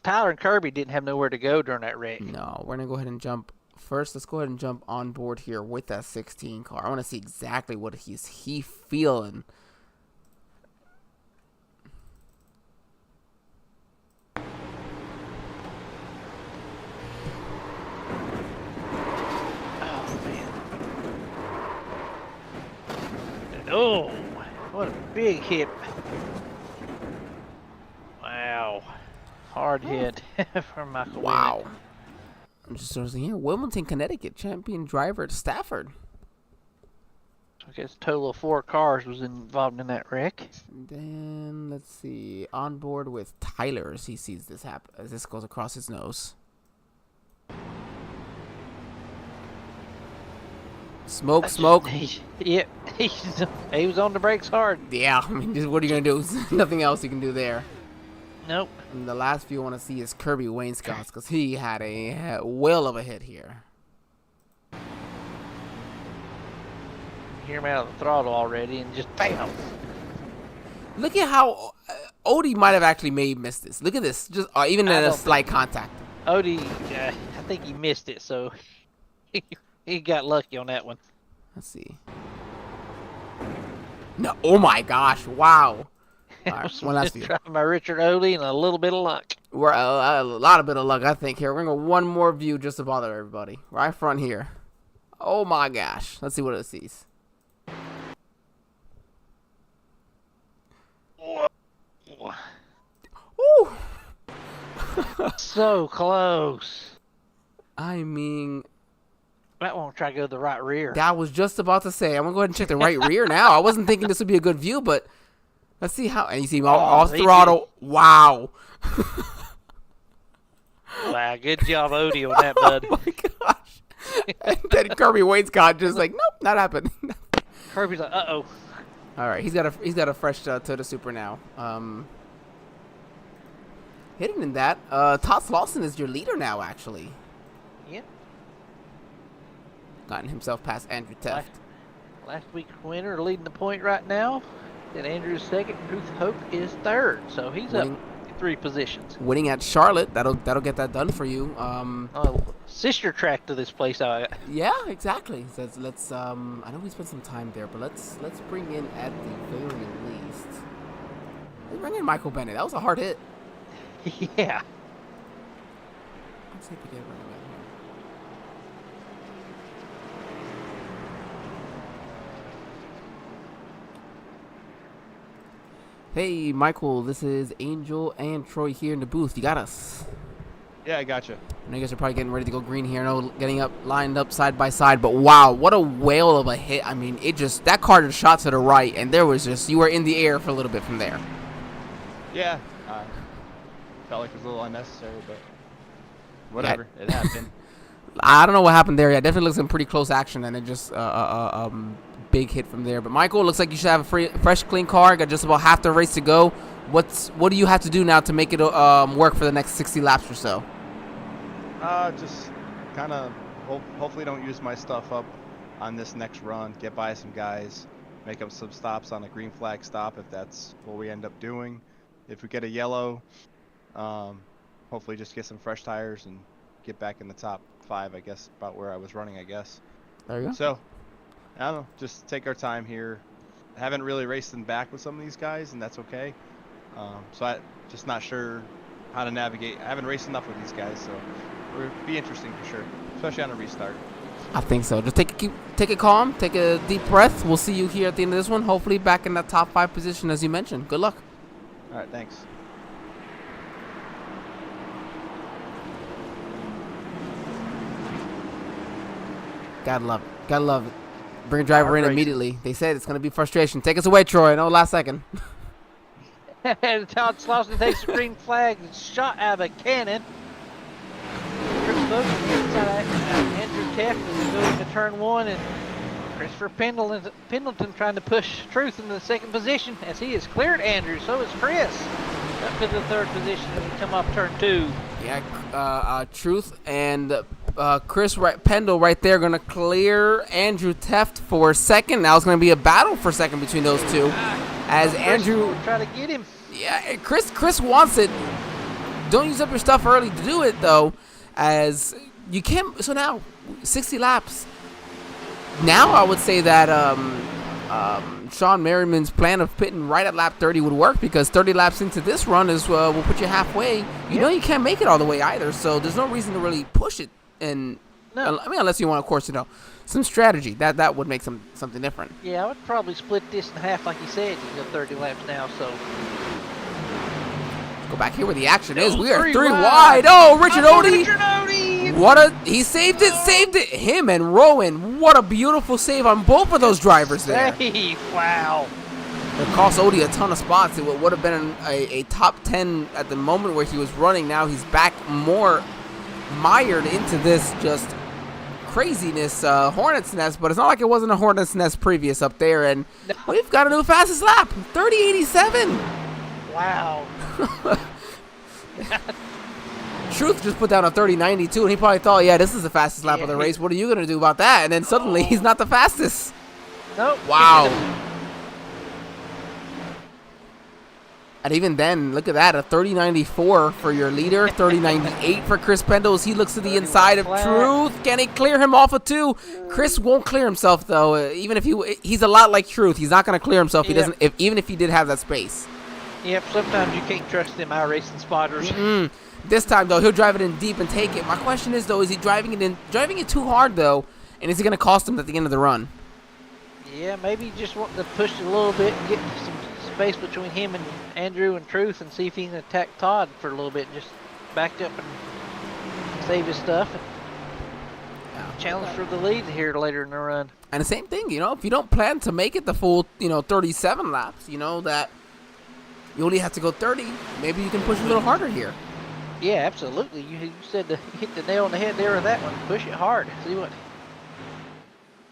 Tyler and Kirby didn't have nowhere to go during that wreck. No, we're gonna go ahead and jump first. Let's go ahead and jump on board here with that 16 car. I want to see exactly what he feeling. Oh, what a big hit. Wow. Hard hit from Michael. Wow. I'm just sort of here. Wilmington, Connecticut, champion driver at Stafford. I guess a total of 4 cars was involved in that wreck. And then, let's see. On board with Tyler as he sees this happen, as this goes across his nose. Smoke. Yeah, he was on the brakes hard. Yeah, I mean, just what are you going to do? There's nothing else you can do there. Nope. And the last few I want to see is Kirby Wainscott, because he had a whale of a hit here. Hear him out of the throttle already and just bam. Look at how Odie might have actually missed this. Look at this, just even in a slight contact. Odie, I think he missed it, so he got lucky on that one. Let's see. No, oh my gosh, wow. All right, one last view. Driving by Richard Odie and a little bit of luck. We're a lot of bit of luck, I think. Here, we're gonna go one more view just to bother everybody. Right front here. Oh my gosh, let's see what it sees. Ooh. So close. I mean, That won't try to go to the right rear. I was just about to say, I'm gonna go ahead and check the right rear now. I wasn't thinking this would be a good view, but let's see how. And you see him off throttle. Wow. Wow, good job, Odie, on that, bud. Oh my gosh. And then Kirby Wainscott just like, nope, not happening. Kirby's like, uh-oh. All right, he's got a fresh Toyota Supra now. Hidden in that, Todd Lawson is your leader now, actually. Yep. Gotten himself past Andrew Teft. Last week's winner leading the point right now. Then Andrew's second. Ruth Hope is third. So he's up 3 positions. Winning at Charlotte, that'll get that done for you. Sister track to this place. Yeah, exactly. So let's I know we spent some time there, but let's bring in at the very least. Let's bring in Michael Bennett. That was a hard hit. Yeah. Let's see if we get right back here. Hey, Michael, this is Angel and Troy here in the booth. You got us. Yeah, I got you. I know you guys are probably getting ready to go green here. I know getting up, lined up side by side, but wow, what a whale of a hit. I mean, that car just shot to the right, and there was just, you were in the air for a little bit from there. Yeah, felt like it was a little unnecessary, but whatever, it happened. I don't know what happened there. Yeah, definitely looks like pretty close action, and then just big hit from there. But Michael, looks like you should have a fresh, clean car. Got just about half the race to go. What do you have to do now to make it work for the next 60 laps or so? Just kind of hopefully don't use my stuff up on this next run. Get by some guys, make up some stops on a green flag stop if that's what we end up doing. If we get a yellow, hopefully just get some fresh tires and get back in the top 5. I guess about where I was running. I guess. There you go. So, I don't know. Just take our time here. I haven't really raced in back with some of these guys, and that's okay. So I just not sure how to navigate. I haven't raced enough with these guys, so it'll be interesting for sure, especially on a restart. I think so. Just take it calm, take a deep breath. We'll see you here at the end of this one. Hopefully back in that top 5 position as you mentioned. Good luck. All right, thanks. Gotta love it. Gotta love it. Bring a driver Hard in racing. immediately. They said it's gonna be frustration. Take us away, Troy. No last second. And Todd Slauson takes the green flag and shot out of a cannon. Chris Bogan inside Andrew Teff is going to turn 1, and Christopher Pendleton trying to push Truth into the 2nd position as he has cleared Andrew. So is Chris up to the 3rd position as we come off turn 2. Yeah, Truth and Chris Pendle right there going to clear Andrew Teft for 2nd. Now it's going to be a battle for 2nd between those two. As Andrew try to get him. Yeah, Chris wants it. Don't use up your stuff early to do it though, as you can't. So now 60 laps. Now I would say that Sean Merriman's plan of pitting right at lap 30 would work, because 30 laps into this run is will put you halfway. You know you can't make it all the way either, so there's no reason to really push it. And No. I mean, unless you want, of course, some strategy that would make something different. Yeah, I would probably split this in half, like you said. You go 30 laps now, so. Go back here where the action is. We are 3 three wide. wide. Oh, Richard Odie. Richard Odie! He saved it. Him and Rowan. What a beautiful save on both of those drivers there. Hey, wow. It cost Odie a ton of spots. It would have been a top 10 at the moment where he was running. Now he's back more mired into this just craziness hornet's nest, but it's not like it wasn't a hornet's nest previous up there. And we've got a new fastest lap, 30:87. Wow. Truth just put down a 30:92, and he probably thought, yeah, this is the fastest lap of the race. What are you going to do about that? And then suddenly he's not the fastest. Nope. Wow. And even then, look at that, a 30:94 for your leader, 30:98 for Chris Pendle as he looks to the inside of Truth. Can he clear him off of 2? Chris won't clear himself though. Even if he's a lot like Truth, he's not going to clear himself. He doesn't. Even if he did have that space. Yep. Sometimes you can't trust them iRacing spotters. This time though, he'll drive it in deep and take it. My question is though, is he driving it too hard though, and is it going to cost him at the end of the run? Yeah, maybe just want to push it a little bit and get some space between him and Andrew and Truth, and see if he can attack Todd for a little bit and just back up and save his stuff and challenge for the lead here later in the run. And the same thing, if you don't plan to make it the full, 37 laps, that you only have to go 30, maybe you can push a little harder here. Yeah, absolutely. You said to hit the nail on the head there with that one. Push it hard. See what.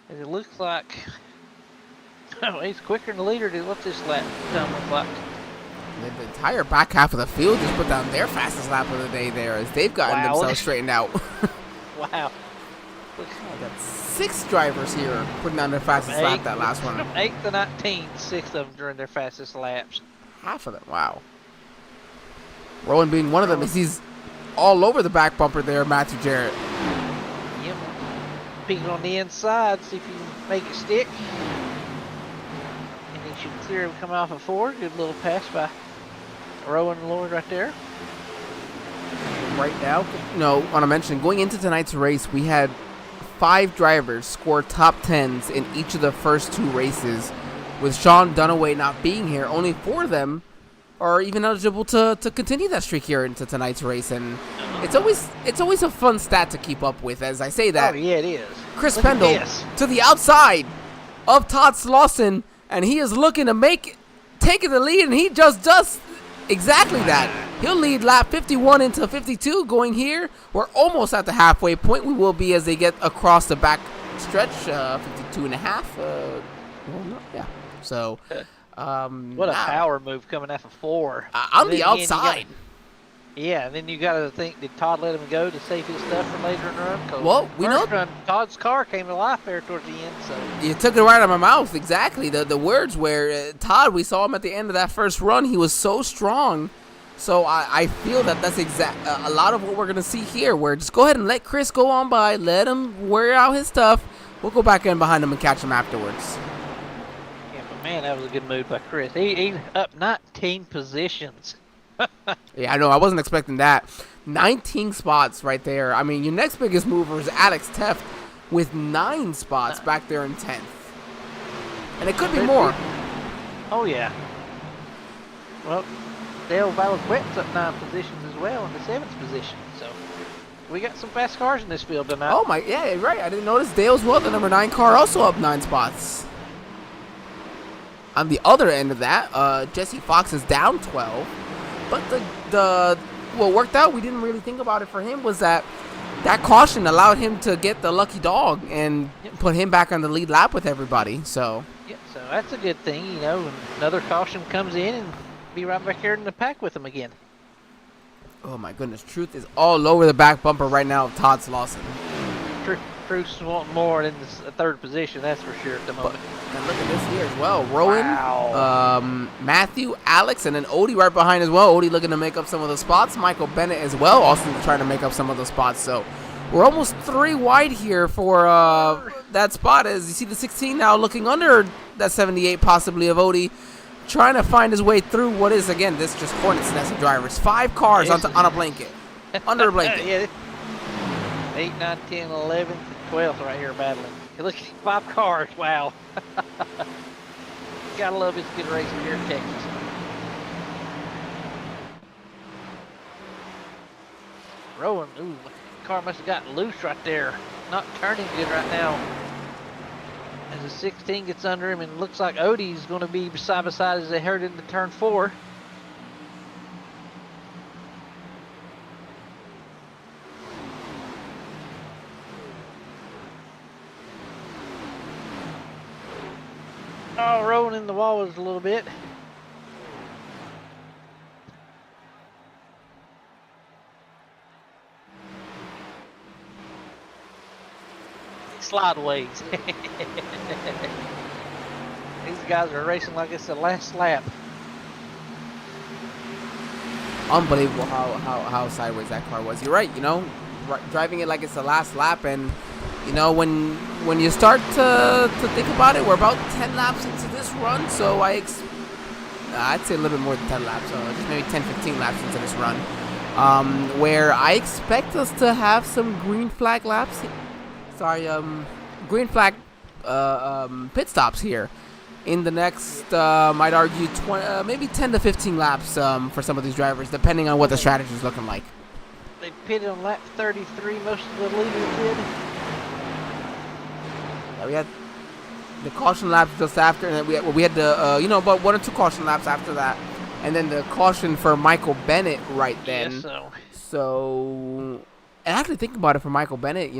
And it looks like. Oh, he's quicker than the leader. What's this lap time look like? The entire back half of the field just put down their fastest lap of the day there, as they've gotten themselves straightened out. Wow. I got 6 drivers here putting down their fastest lap that last one. From 8 to 19, 6 of them during their fastest laps. Half of them, wow. Rowan being one of them, as he's all over the back bumper there, Matthew Jarrett. Yep. Peeking on the inside, see if you can make it stick. And he should clear him coming off of 4. Good little pass by Rowan Lloyd right there. Right now, want to mention, going into tonight's race, we had 5 drivers score top 10s in each of the first 2 races. With Sean Dunaway not being here, only 4 of them are even eligible to continue that streak here into tonight's race. And it's always a fun stat to keep up with, as I say that. Oh, yeah, it is. Chris Look at Pendle this. to the outside of Todd Slauson, and he is looking to taking the lead, and he just does exactly that. He'll lead lap 51 into 52 going here. We're almost at the halfway point. We will be as they get across the back stretch, 52 and a half. Yeah. So, what a power move coming off of 4. On the outside. Yeah, and then you got to think, did Todd let him go to save his stuff for later in the run? 'Cause Well, we know run, Todd's car came to life there towards the end. So you took it right out of my mouth. Exactly. The words where Todd, we saw him at the end of that first run. He was so strong. So I feel that's a lot of what we're going to see here, where just go ahead and let Chris go on by. Let him wear out his stuff. We'll go back in behind him and catch him afterwards. Yeah, but man, that was a good move by Chris. He's up 19 positions. Yeah, I know. I wasn't expecting that. 19 spots right there. I mean, your next biggest mover is Alex Teft with 9 spots back there in 10th. And it could be more. Oh, yeah. Well, Dale Valaquette's up 9 positions as well in the 7th position. So we got some fast cars in this field tonight. Oh, my. Yeah, you're right. I didn't notice Dale's well. The number 9 car also up 9 spots. On the other end of that, Jesse Fox is down 12. But what worked out, we didn't really think about it for him, was that caution allowed him to get the lucky dog and put him back on the lead lap with everybody. So yeah, so that's a good thing, you know. And another caution comes in and be right back here in the pack with him again. oh my goodness, Truth is all over the back bumper right now of Todd Slauson. Truth's wanting more in the 3rd position, that's for sure at the moment. And look at this here as well. Rowan, Wow. Matthew, Alex, and then Odie right behind as well. Odie looking to make up some of the spots. Michael Bennett as well, also trying to make up some of those spots. So we're almost 3 wide here for that spot. As you see the 16 now looking under that 78 possibly of Odie, trying to find his way through what is, again, this just hornet's nest of drivers. 5 cars on a blanket. Under a blanket. Yeah. 8, 9, 10, 11, 12th right here battling. Look, 5 cars, wow. Gotta love this good racing here in Texas. Rowan, ooh, car must have gotten loose right there. Not turning good right now. As the 16 gets under him, and it looks like Odie's going to be side by side as they head into turn 4. Oh, rolling in the wall was a little bit. Slideways. These guys are racing like it's the last lap. Unbelievable how sideways that car was. You're right, you know, driving it like it's the last lap, and you know, when you start to think about it, we're about 10 laps into this run, so I'd say a little bit more than 10 laps, so just maybe 10, 15 laps into this run, where I expect us to have some green flag laps. Green flag pit stops here in the next, I'd argue, maybe 10 to 15 laps for some of these drivers, depending on what the strategy is looking like. They pitted on lap 33, most of the leaders did. Yeah, we had the caution laps just after, and then we had the about 1 or 2 caution laps after that, and then the caution for Michael Bennett right then. Yes, so. So, and actually think about it for Michael Bennett,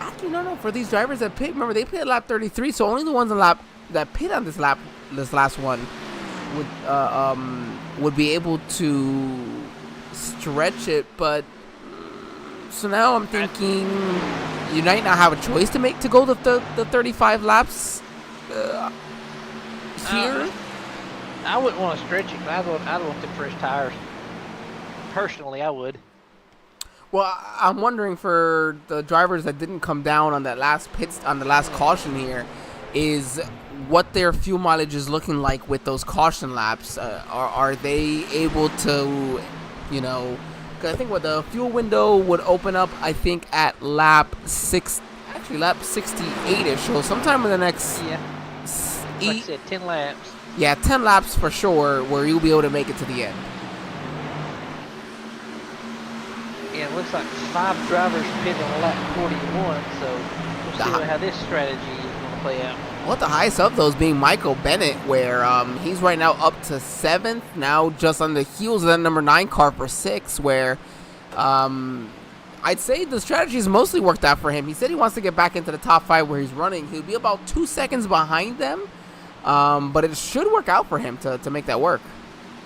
actually no, for these drivers that pit, remember they pit at lap 33, so only the ones on that pit on this last one would be able to stretch it, but. So now I'm thinking you might not have a choice to go the 35 laps here. I wouldn't want to stretch it, but I'd want the fresh tires. Personally, I would. Well, I'm wondering for the drivers that didn't come down on that last on the last caution here, is what their fuel mileage is looking like with those caution laps. Are they able to, I think what the fuel window would open up, I think at lap 68ish. So sometime in the next, like I said, 10 laps. Yeah, 10 laps for sure, where you'll be able to make it to the end. Yeah, it looks like 5 drivers pit on lap 41. So we'll see how this strategy is going to play out. Well, the highest of those being Michael Bennett, where he's right now up to 7th, now just on the heels of that number 9 car for 6, where I'd say the strategy has mostly worked out for him. He said he wants to get back into the top 5 where he's running. He'll be about 2 seconds behind them, but it should work out for him to make that work.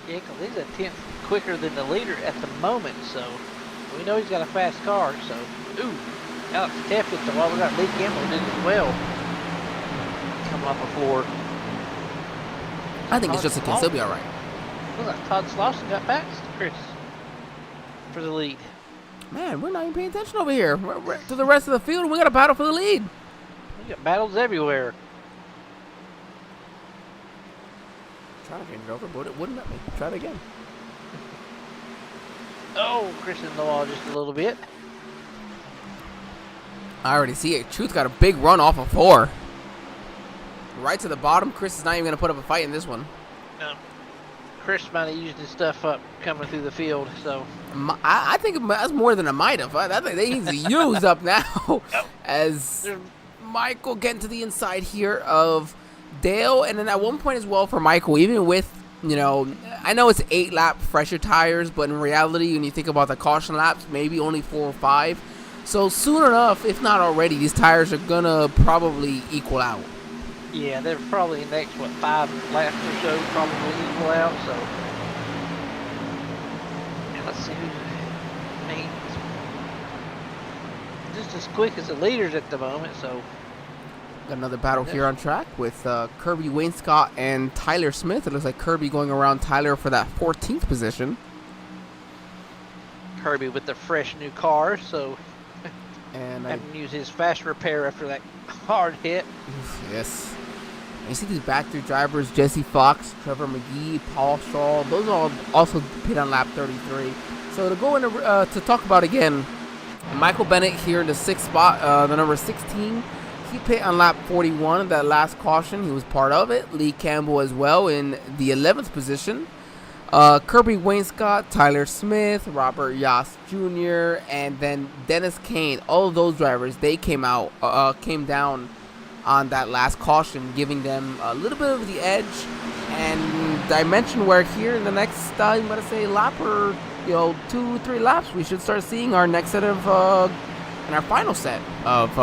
Yeah, because he's a 10th quicker than the leader at the moment, so we know he's got a fast car. So, Alex Teft at the wall. We got Lee Campbell did as well. Coming off the floor. I think it's just a case. He'll be all right. Looks like Todd Slauson got past Chris for the lead. Man, we're not even paying attention over here. We're to the rest of the field. We got a battle for the lead. We got battles everywhere. Trying to change it over, but it wouldn't let me. Try it again. Oh, Chris in the wall just a little bit. I already see it. Truth got a big run off of 4. Right to the bottom. Chris is not even going to put up a fight in this one. No. Chris might have used his stuff up coming through the field, so. I think that's more than a might have. I think they need to use up now. As Michael getting to the inside here of Dale. And then at one point as well for Michael, even with, you know, I know it's 8-lap fresher tires, but in reality, when you think about the caution laps, maybe only 4 or 5. So soon enough, if not already, these tires are going to probably equal out. Yeah, they're probably next, 5 laps or so, probably equal out, so. And let's see who needs. Just as quick as the leaders at the moment, so. Got another battle here on track with Kirby Wainscott and Tyler Smith. It looks like Kirby going around Tyler for that 14th position. Kirby with the fresh new car, so. And I can use his fast repair after that hard hit. Yes. And you see these back 3 drivers, Jesse Fox, Trevor McGee, Paul Shaw. Those all also pit on lap 33. So to go into to talk about again, Michael Bennett here in the 6th spot, the number 16. He pit on lap 41, that last caution. He was part of it. Lee Campbell as well in the 11th position. Kirby Wainscott, Tyler Smith, Robert Yost Jr., and then Dennis Kane. All of those drivers, they came down on that last caution, giving them a little bit of the edge. And I mentioned where here in the next, I'm going to say lap or 2-3 laps, we should start seeing our next set of, and our final set of,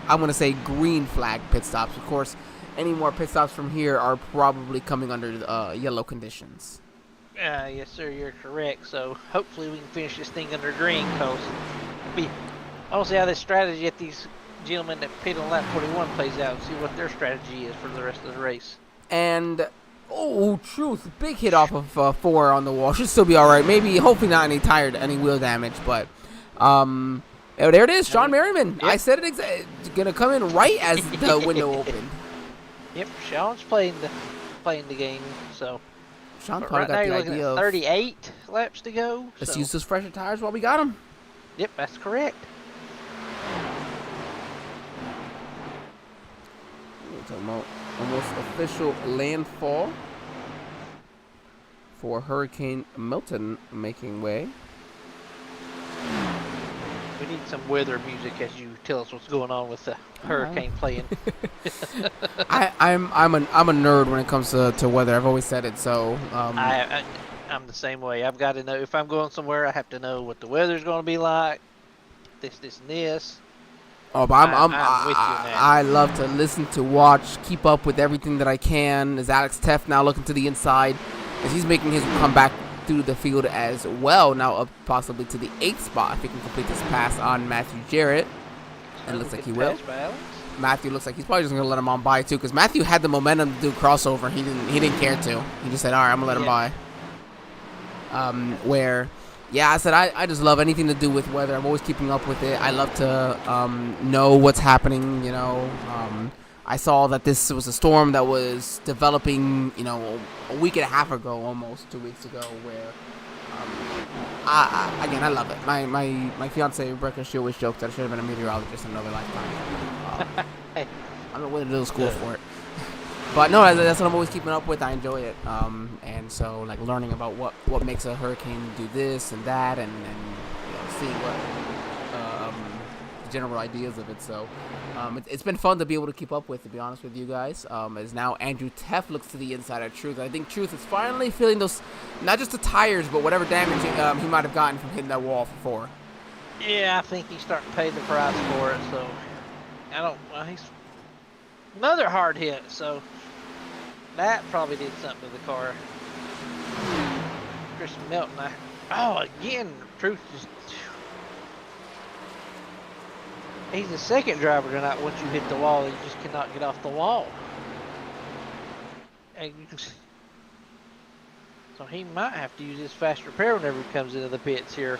I'm going to say green flag pit stops. Of course, any more pit stops from here are probably coming under yellow conditions. Yes, sir, you're correct. So hopefully we can finish this thing under green, because I don't see how this strategy at these gentlemen that pit on lap 41 plays out, and see what their strategy is for the rest of the race. And, oh, Truth, big hit off of 4 on the wall. Should still be all right. Maybe, hopefully not any wheel damage, but oh, there it is, Sean Merriman. Yep. I said it going to come in right as the window opened. Yep, Sean's playing the game, so. Sean but probably right got now the you're idea looking at 38 laps to go. Let's use those fresher tires while we got them. Yep, that's correct. We're talking about almost official landfall for Hurricane Milton making way. We need some weather music as you tell us what's going on with the hurricane playing. I'm a nerd when it comes to weather. I've always said it. So I'm the same way. I've got to know if I'm going somewhere. I have to know what the weather's going to be like. This, and this. Oh, but I'm with you now. I love to listen, to watch, keep up with everything that I can. Is Alex Teff now looking to the inside as he's making his comeback through the field as well, now up possibly to the 8th spot if he can complete this pass on Matthew Jarrett. And it looks like he will. Matthew looks like he's probably just going to let him on by too, because Matthew had the momentum to do crossover. He didn't care to. He just said, all right, I'm going to let him by. Yeah, I said I just love anything to do with weather. I'm always keeping up with it. I love to know what's happening, I saw that this was a storm that was developing, a week and a half ago, almost 2 weeks ago, where, I love it. My fiance, Rebecca, she always jokes that I should have been a meteorologist in another lifetime. I'm not willing to go to school for it. But no, that's what I'm always keeping up with. I enjoy it. And so, like, learning about what makes a hurricane do this and that, and seeing what general ideas of it. So it's been fun to be able to keep up with, to be honest with you guys. As now Andrew Teff looks to the inside of Truth. I think Truth is finally feeling those, not just the tires, but whatever damage he might have gotten from hitting that wall for 4. Yeah, I think he's starting to pay the price for it. So he's another hard hit. So that probably did something to the car. Christian Milton. Again, Truth just. He's the second driver tonight. Once you hit the wall, you just cannot get off the wall. And you can, so he might have to use his fast repair whenever he comes into the pits here.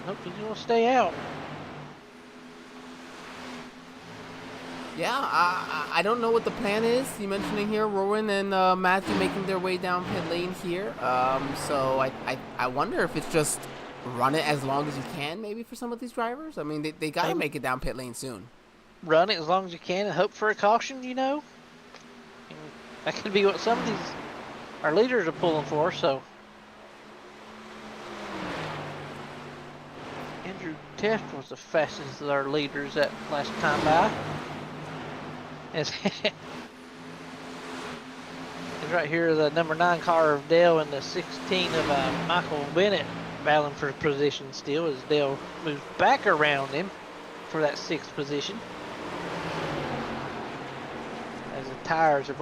Nope, he's gonna stay out. Yeah, I don't know what the plan is. You mentioning here, Rowan and Matthew making their way down pit lane here. So I wonder if it's just run it as long as you can, maybe for some of these drivers. I mean, they gotta make it down pit lane soon. Run it as long as you can and hope for a caution, you know. And that could be what some of these our leaders are pulling for. So Andrew Teft was the fastest of our leaders that last time by. It's right here, the number 9 car of Dale and the 16 of Michael Bennett battling for position still as Dale moves back around him for that 6th position. As the tires have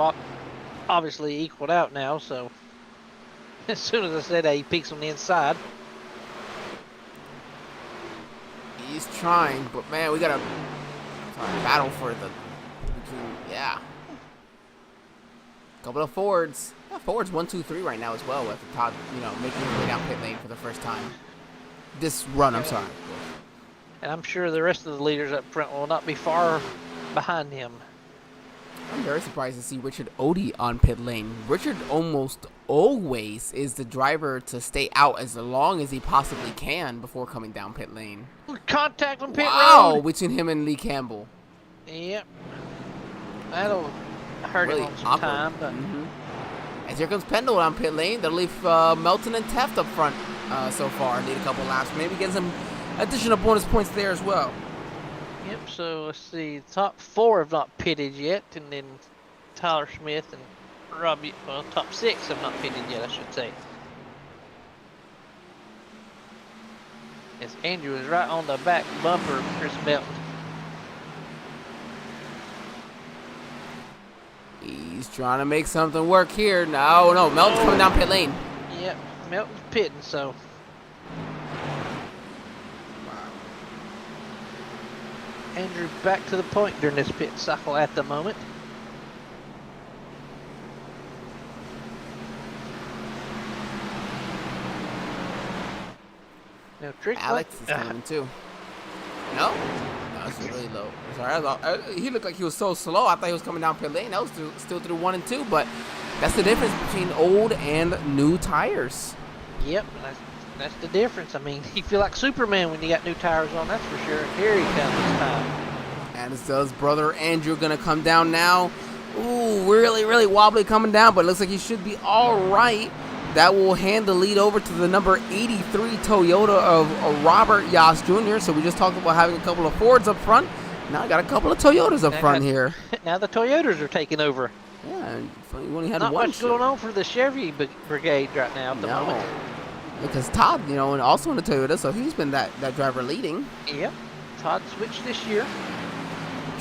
obviously equaled out now, so as soon as I said that, he peeks on the inside. He's trying, but man, we gotta battle for the. Yeah. Couple of Fords. Yeah, Fords 1, 2, 3 right now as well with Todd, making his way down pit lane for the first time. This run, I'm sorry. And I'm sure the rest of the leaders up front will not be far behind him. I'm very surprised to see Richard Odie on pit lane. Richard almost always is the driver to stay out as long as he possibly can before coming down pit lane. Contact on pit Wow, road. between him and Lee Campbell. Yep. That'll hurt Really him on some awkward. time, but As here comes Pendle on pit lane. They'll leave Melton and Teft up front so far. Need a couple laps. Maybe get some additional bonus points there as well. yep. So let's see. Top 4 have not pitted yet, and then Tyler Smith and Robbie. Well, top 6 have not pitted yet, I should say. As Andrew is right on the back bumper of Chris Melton. He's trying to make something work here. No, Melton's coming down pit lane. Yep, Melton's pitting, so. Andrew back to the point during this pit cycle at the moment. Now, Alex is coming too. No, that's really low. Sorry, he looked like he was so slow. I thought he was coming down pit lane. That was still through 1 and 2, but that's the difference between old and new tires. Yep, that's the difference. I mean, you feel like Superman when you got new tires on, that's for sure. Here he comes this time. And as does brother Andrew, gonna come down now. Ooh, really, really wobbly coming down, but it looks like he should be all right. That will hand the lead over to the number 83 Toyota of Robert Yas Jr. So we just talked about having a couple of Fords up front. Now I got a couple of Toyotas up front here. Now the Toyotas are taking over. Yeah, we only had Not one. much going on for the Chevy brigade right now at the moment. Because Todd, and also in the Toyota, so he's been that driver leading. Yep, Todd switched this year.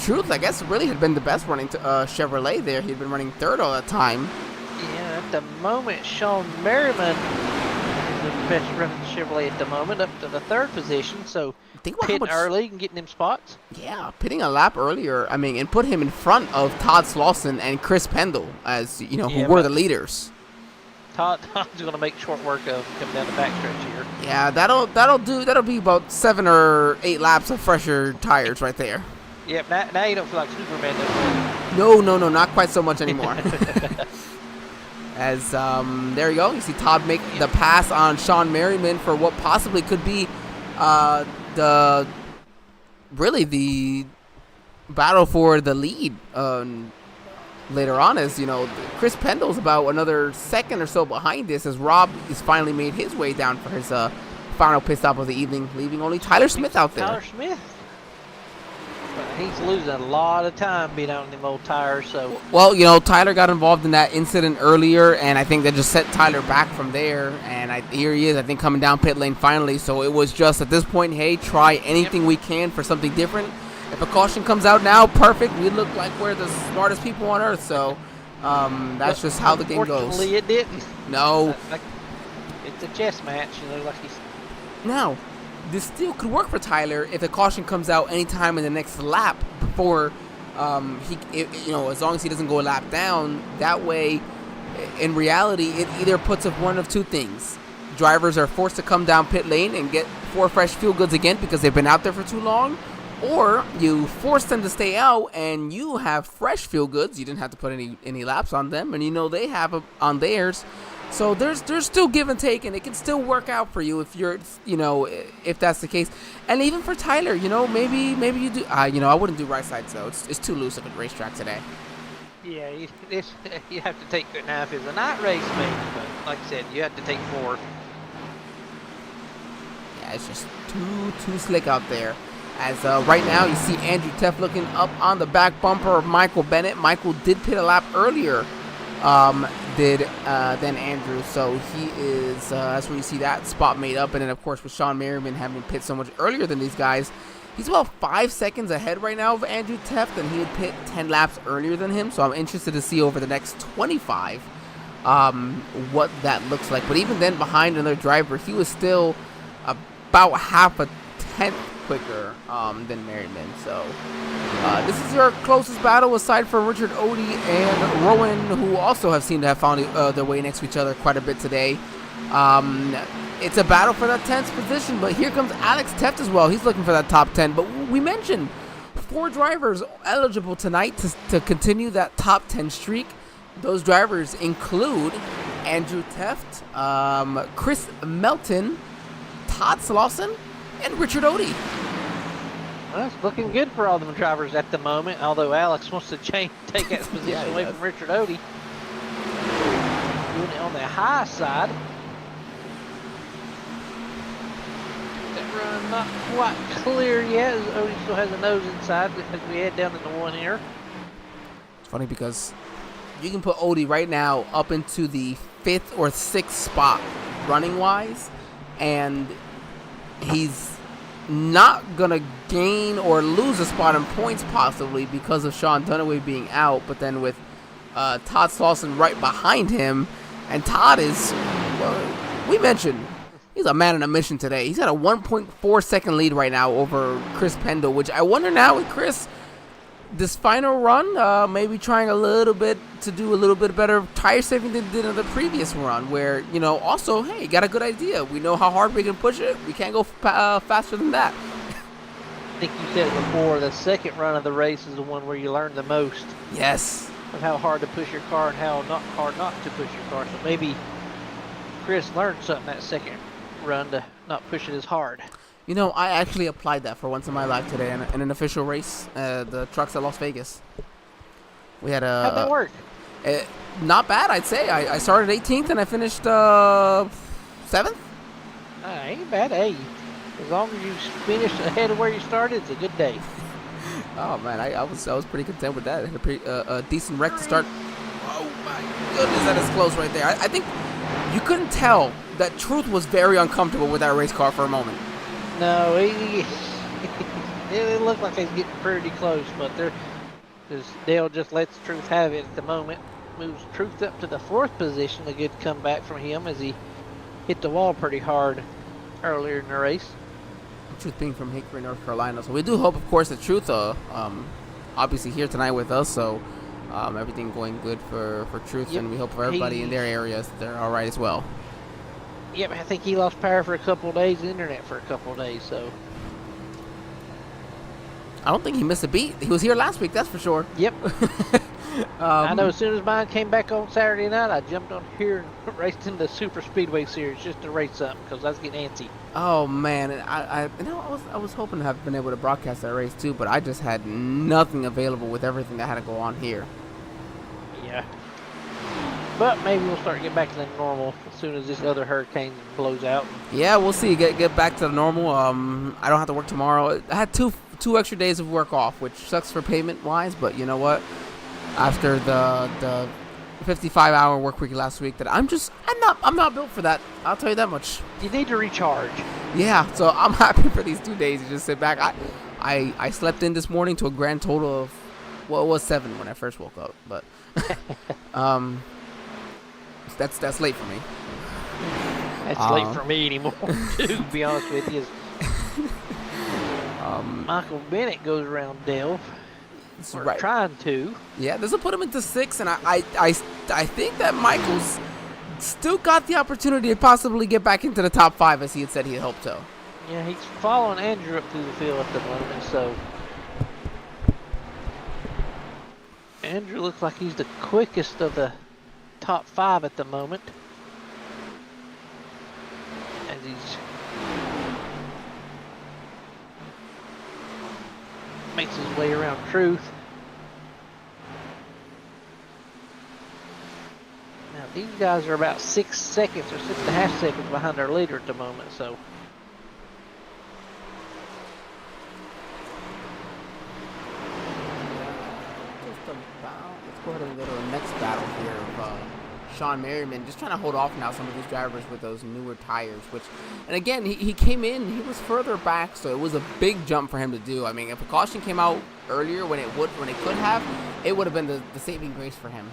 Truth, I guess, really had been the best running Chevrolet there. He'd been running third all the time. Yeah, at the moment, Sean Merriman is the best running Chevrolet at the moment, up to the 3rd position. So Think about how pitting much, early and getting them spots. Yeah, pitting a lap earlier, and put him in front of Todd Slauson and Chris Pendle as, who were the leaders. Todd's going to make short work of coming down the backstretch here. Yeah, that'll be about 7 or 8 laps of fresher tires right there. Yep, now you don't feel like Superman though. No, not quite so much anymore. As there you go, you see Todd make the pass on Sean Merriman for what possibly could be the battle for the lead later on. As Chris Pendle's about another second or so behind this, as Rob has finally made his way down for his final pit stop of the evening, leaving only Tyler Smith out there. Tyler Smith. But he's losing a lot of time being out on them old tires. So well, Tyler got involved in that incident earlier, and I think that just set Tyler back from there. And here he is, I think, coming down pit lane finally. So it was just at this point, hey, try anything we can for something different. If a caution comes out now, perfect. We look like we're the smartest people on earth. So that's just how the game goes. Unfortunately, it didn't. No. It's a chess match, like he's. Now, this still could work for Tyler if the caution comes out anytime in the next lap before as long as he doesn't go a lap down. That way, in reality, it either puts up one of two things. Drivers are forced to come down pit lane and get 4 fresh fuel goods again because they've been out there for too long, or you force them to stay out and you have fresh fuel goods. You didn't have to put any laps on them, and they have on theirs. So there's still give and take, and it can still work out for you if you're, if that's the case. And even for Tyler, maybe you do. I wouldn't do right sides though. It's too loose of a racetrack today. Yeah, you have to take good. Now, if it's a night race, maybe, but like I said, you have to take 4th. Yeah, it's just too slick out there. As right now, you see Andrew Teff looking up on the back bumper of Michael Bennett. Michael did pit a lap earlier than Andrew, so he is that's where you see that spot made up. And then of course with Sean Merriman having pit so much earlier than these guys, he's about 5 seconds ahead right now of Andrew Teff, and he would pit 10 laps earlier than him. So I'm interested to see over the next 25 what that looks like. But even then, behind another driver, he was still about half a tenth quicker than Merriman. So this is your closest battle aside from Richard Odie and Rowan, who also have seemed to have found their way next to each other quite a bit today. It's a battle for that 10th position, but here comes Alex Teft as well. He's looking for that top 10. But we mentioned 4 drivers eligible tonight to continue that top 10 streak. Those drivers include Andrew Teft, Chris Melton, Todd Slauson, and Richard Odie. Well, it's looking good for all the drivers at the moment, although Alex wants to take that position away from Richard Odie. Doing it on the high side. That run not quite clear yet, as Odie still has a nose inside as we head down into 1 here. It's funny because you can put Odie right now up into the 5th or 6th spot running-wise, and he's not gonna gain or lose a spot in points possibly because of Sean Dunaway being out, but then with Todd Slauson right behind him, and Todd is, well, we mentioned he's a man on a mission today. He's got a 1.4 second lead right now over Chris Pendle, which I wonder now with Chris, this final run, maybe trying a little bit to do a little bit better tire saving than did in the previous run, where, also, hey, got a good idea. We know how hard we can push it. We can't go faster than that. I think you said it before, the second run of the race is the one where you learn the most. Yes. Of how hard to push your car and how hard not to push your car. So maybe Chris learned something that second run to not push it as hard. I actually applied that for once in my life today in an official race, the trucks at Las Vegas. We had a... How'd that work? Not bad, I'd say. I started 18th and I finished 7th. Ain't bad, hey. As long as you finish ahead of where you started, it's a good day. Oh man, I was pretty content with that. I had a decent wreck to start. Oh my goodness, that is close right there. I think you couldn't tell that Truth was very uncomfortable with that race car for a moment. No, it looked like they was getting pretty close, but Dale just lets Truth have it at the moment. Moves Truth up to the 4th position. A good comeback from him as he hit the wall pretty hard earlier in the race. Truth being from Hickory, North Carolina. So we do hope, of course, that Truth obviously here tonight with us. So everything going good for Truth, and we hope for everybody in their areas they're all right as well. Yep, I think he lost power for a couple of days, internet for a couple of days, so. I don't think he missed a beat. He was here last week, that's for sure. Yep. I know as soon as mine came back on Saturday night, I jumped on here and raced in the Super Speedway Series just to race something because I was getting antsy. Oh man, and I was hoping to have been able to broadcast that race too, but I just had nothing available with everything that had to go on here. Yeah. But maybe we'll start getting back to the normal as soon as this other hurricane blows out. Yeah, we'll see. Get back to the normal. I don't have to work tomorrow. I had two extra days of work off, which sucks for payment wise, but you know what? After the 55-hour work week last week, that I'm not built for that. I'll tell you that much. You need to recharge. Yeah, so I'm happy for these 2 days to just sit back. I slept in this morning to a grand total of, well, it was 7 when I first woke up, but that's late for me. That's late for me anymore, to be honest with you. Michael Bennett goes around Dale. Right. Trying to. Yeah, this will put him into 6, and I think that Michael's still got the opportunity to possibly get back into the top 5 as he had said he'd hoped to. Yeah, he's following Andrew up through the field at the moment, so Andrew looks like he's the quickest of the top 5 at the moment. As he's makes his way around Truth. Now these guys are about 6 seconds or 6.5 seconds behind their leader at the moment, so Just about. Let's go ahead and go to the next battle here of Sean Merriman. Just trying to hold off now some of these drivers with those newer tires. And again, he came in, he was further back, so it was a big jump for him to do. I mean, if a caution came out earlier when it could have, it would have been the saving grace for him.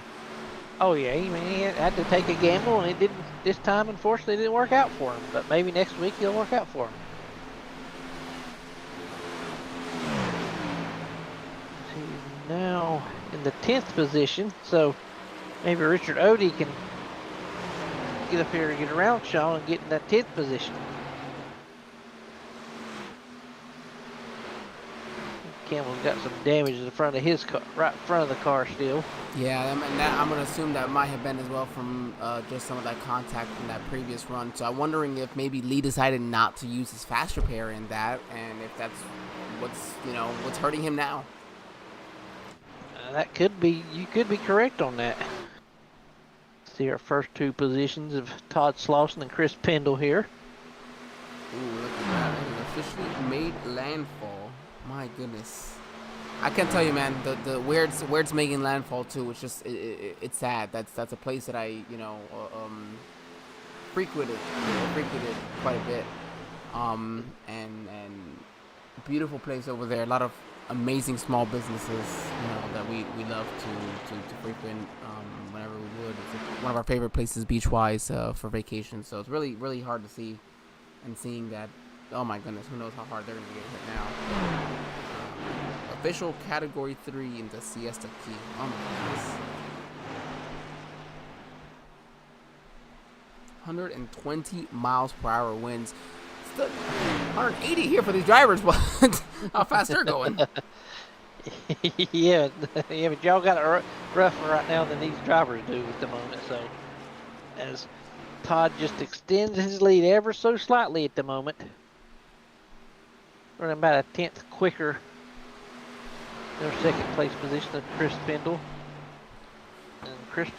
oh yeah, I mean, he had to take a gamble, and it didn't this time. Unfortunately, it didn't work out for him. But maybe next week it'll work out for him. He's now in the 10th position, so maybe Richard Odie can get up here and get around Shaw and get in that 10th position. Campbell's got some damage in the front of his car, right in front of the car still. Yeah, and that, I'm going to assume that might have been as well from just some of that contact from that previous run. So I'm wondering if maybe Lee decided not to use his fast repair in that, and if that's what's hurting him now. That could be, you could be correct on that. See our first 2 positions of Todd Slauson and Chris Pendle here. Ooh, look at that. It has officially made landfall. My goodness. I can't tell you, man, the where it's making landfall too. It's just it's sad. That's a place that I frequented quite a bit. And beautiful place over there. A lot of amazing small businesses, that we love to frequent whenever we would. It's one of our favorite places beach wise for vacation. So it's really, really hard to see, and seeing that, oh my goodness, who knows how hard they're gonna get hit now. Official category 3 into Siesta Key. Oh my goodness. 120 miles per hour winds. Still 180 here for these drivers, but how fast they're going. yeah, but y'all got it rougher right now than these drivers do at the moment. So, as Todd just extends his lead ever so slightly at the moment, running about a 10th quicker. Their second place position of Chris Pendle. And Chris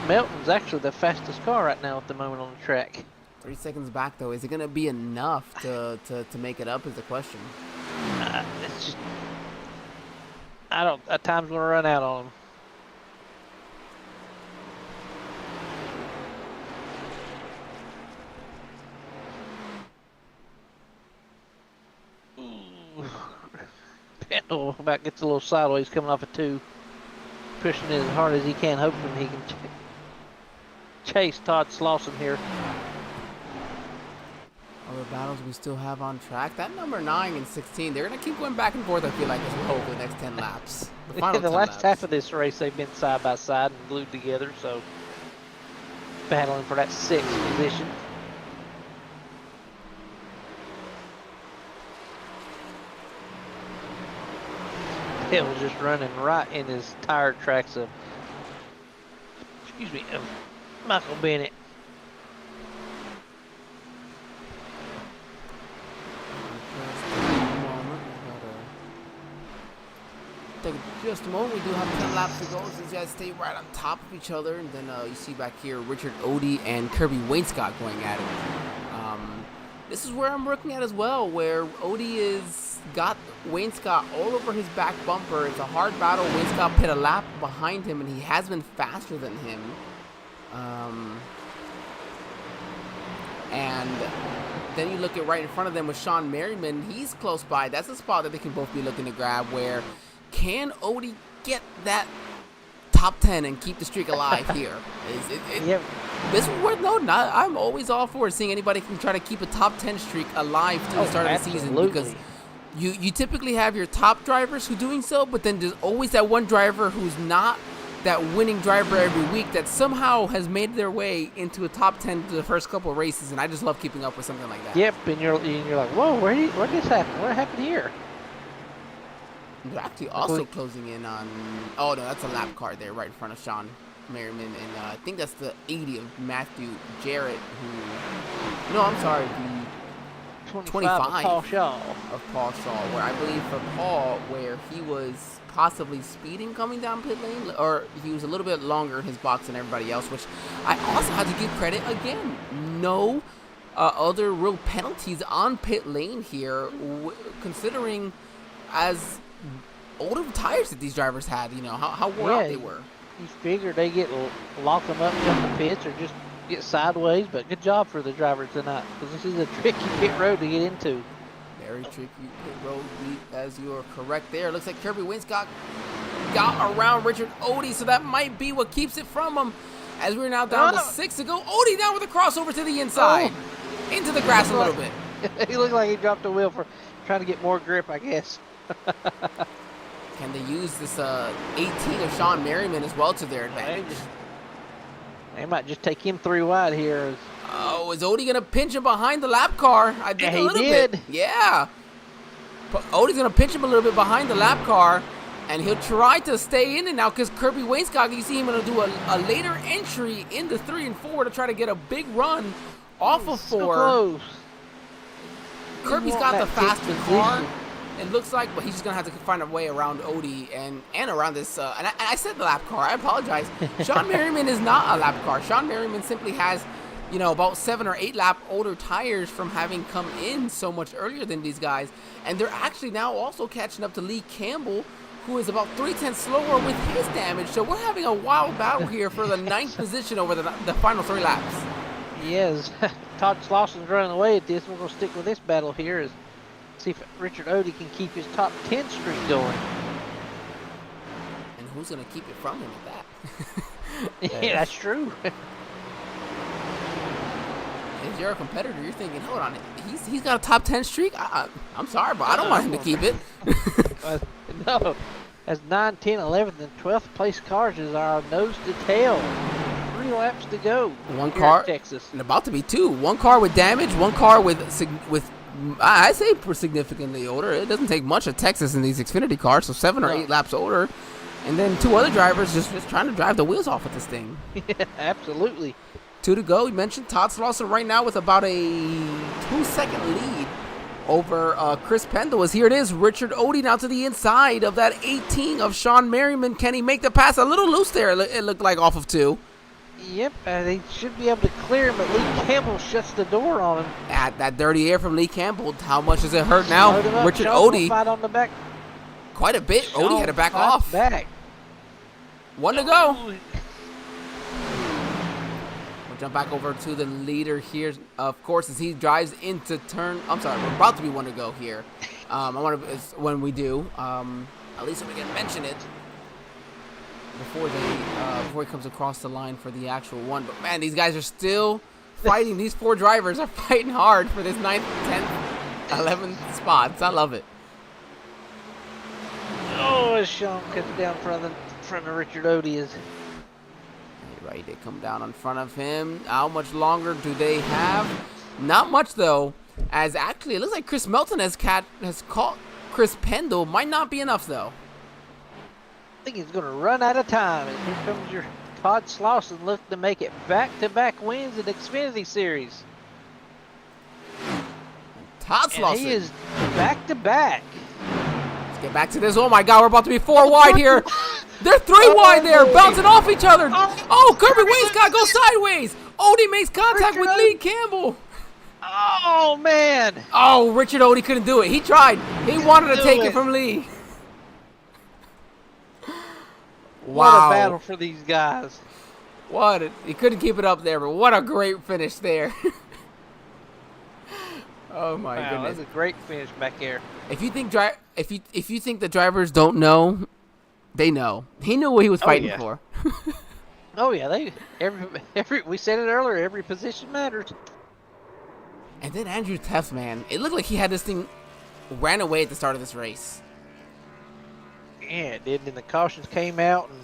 Melton's actually the fastest car right now at the moment on the track. 3 seconds back though. Is it gonna be enough to make it up is the question. It's just, time's gonna run out on him. Pendle about gets a little sideways coming off a 2, pushing it as hard as he can, hoping he can chase Todd Slauson here. Other battles we still have on track. That number 9 and 16, they're gonna keep going back and forth. I feel like as we hope for the next 10 laps. The final the 10 last laps. half of this race, they've been side by side and glued together, so battling for that 6th position. It was just running right in his tire tracks of, of Michael Bennett. Take just a moment. We do have 10 laps to go. So these guys stay right on top of each other, and then you see back here Richard Odie and Kirby Wainscott going at it. This is where I'm looking at as well, where Odie is got Wainscott all over his back bumper. It's a hard battle. Wainscott put a lap behind him, and he has been faster than him. And then you look at right in front of them with Sean Merriman. He's close by. That's a spot that they can both be looking to grab. Where can Odie get that top 10 and keep the streak alive here? Yep. This is worth noting. I'm always all for seeing anybody can try to keep a top 10 streak alive to the start of the season, because you typically have your top drivers who doing so, but then there's always that one driver who's not that winning driver every week that somehow has made their way into a top 10 to the first couple of races, and I just love keeping up with something like that. Yep, and you're like, whoa, where did this happen? What happened here? They're actually also closing in on. Oh no, that's a lap car there, right in front of Sean Merriman, and I think that's the 80 of Matthew Jarrett. Who? No, I'm sorry, the 25 of Paul Shaw. Of Paul Shaw, where I believe for Paul, where he was possibly speeding coming down pit lane, or he was a little bit longer in his box than everybody else, which I also have to give credit again. No other real penalties on pit lane here, considering as older tires that these drivers had, you know, how worn out they were. You figure they lock them up, jump the pits, or just get sideways, but good job for the drivers tonight, because this is a tricky pit road to get into. Very tricky pit road, as you are correct there. Looks like Kirby Winscott got around Richard Odie, so that might be what keeps it from him. As we're now down to 6 to go. Odie down with a crossover to the inside. Into the grass a little bit. He looked like he dropped the wheel for trying to get more grip, I guess. Can they use this 18 of Sean Merriman as well to their advantage? They might just take him 3 wide here. Oh, is Odie going to pinch him behind the lap car? I think a little bit. Yeah. But Odie's going to pinch him a little bit behind the lap car, and he'll try to stay in it now because Kirby Wainscott, you see him going to do a later entry into 3 and 4 to try to get a big run off of 4. So close. Kirby's got the faster car. It looks like, but he's just going to have to find a way around Odie and around this. And I said the lap car. I apologize. Sean Merriman is not a lap car. Sean Merriman simply has, you know, about 7 or 8 lap older tires from having come in so much earlier than these guys. And they're actually now also catching up to Lee Campbell, who is about 3/10 slower with his damage. So we're having a wild battle here for the 9th position over the final 3 laps. Yes. Todd Slauson's running away at this. We're going to stick with this battle here. See if Richard Odie can keep his top 10 streak going. And who's going to keep it from him at that? Yeah, that's true. If you're a competitor, you're thinking, hold on, he's got a top 10 streak? I'm sorry, but I don't want him to keep it. No. As 9, 10, 11th, and 12th place cars is our nose to tail. 3 laps to go. One car, Texas. And about to be 2. One car with damage, one car with I say significantly older. It doesn't take much of Texas in these Xfinity cars, so 7 or 8 laps older. And then 2 other drivers just trying to drive the wheels off with this thing. Yeah, absolutely. 2 to go. You mentioned Todd Slauson right now with about a 2-second lead over Chris Pendle. As here it is, Richard Odie now to the inside of that 18 of Sean Merriman. Can he make the pass? A little loose there, it looked like, off of 2. Yep, they should be able to clear him, but Lee Campbell shuts the door on him. That dirty air from Lee Campbell. How much does it hurt now? Richard Odie. Fight on the back. Quite a bit. Odie had to back off. Back. 1 to go. We'll jump back over to the leader here, of course, as he drives into turn. I'm sorry, we're about to be 1 to go here. I want to, when we do, at least we can mention it before he comes across the line for the actual one. But man, these guys are still fighting. These 4 drivers are fighting hard for this 9th, 10th, 11th spots. I love it. Oh, as Sean cuts down front of Richard Odie is. Right, they come down in front of him. How much longer do they have? Not much though, as actually it looks like Chris Melton has caught Chris Pendle. Might not be enough though. I think he's going to run out of time. And here comes your Todd Slauson looking to make it back-to-back wins in the Xfinity Series. Todd Slauson. And he is back-to-back. Let's get back to this. Oh my God, we're about to be 4 wide here. They're 3 wide there, bouncing off each other. Oh, Kirby Wainscott goes sideways. Odie makes contact with Lee Campbell. Oh, man. Oh, Richard Odie couldn't do it. He tried. He wanted to take it from Lee. What Wow. a battle for these guys. He couldn't keep it up there, but what a great finish there. Oh my goodness. That's a great finish back there. If you think the drivers don't know, they know. He knew what he was fighting for. Oh yeah, every we said it earlier, every position matters. And then Andrew Teff, man, it looked like he had this thing ran away at the start of this race. Yeah, it did. And the cautions came out, and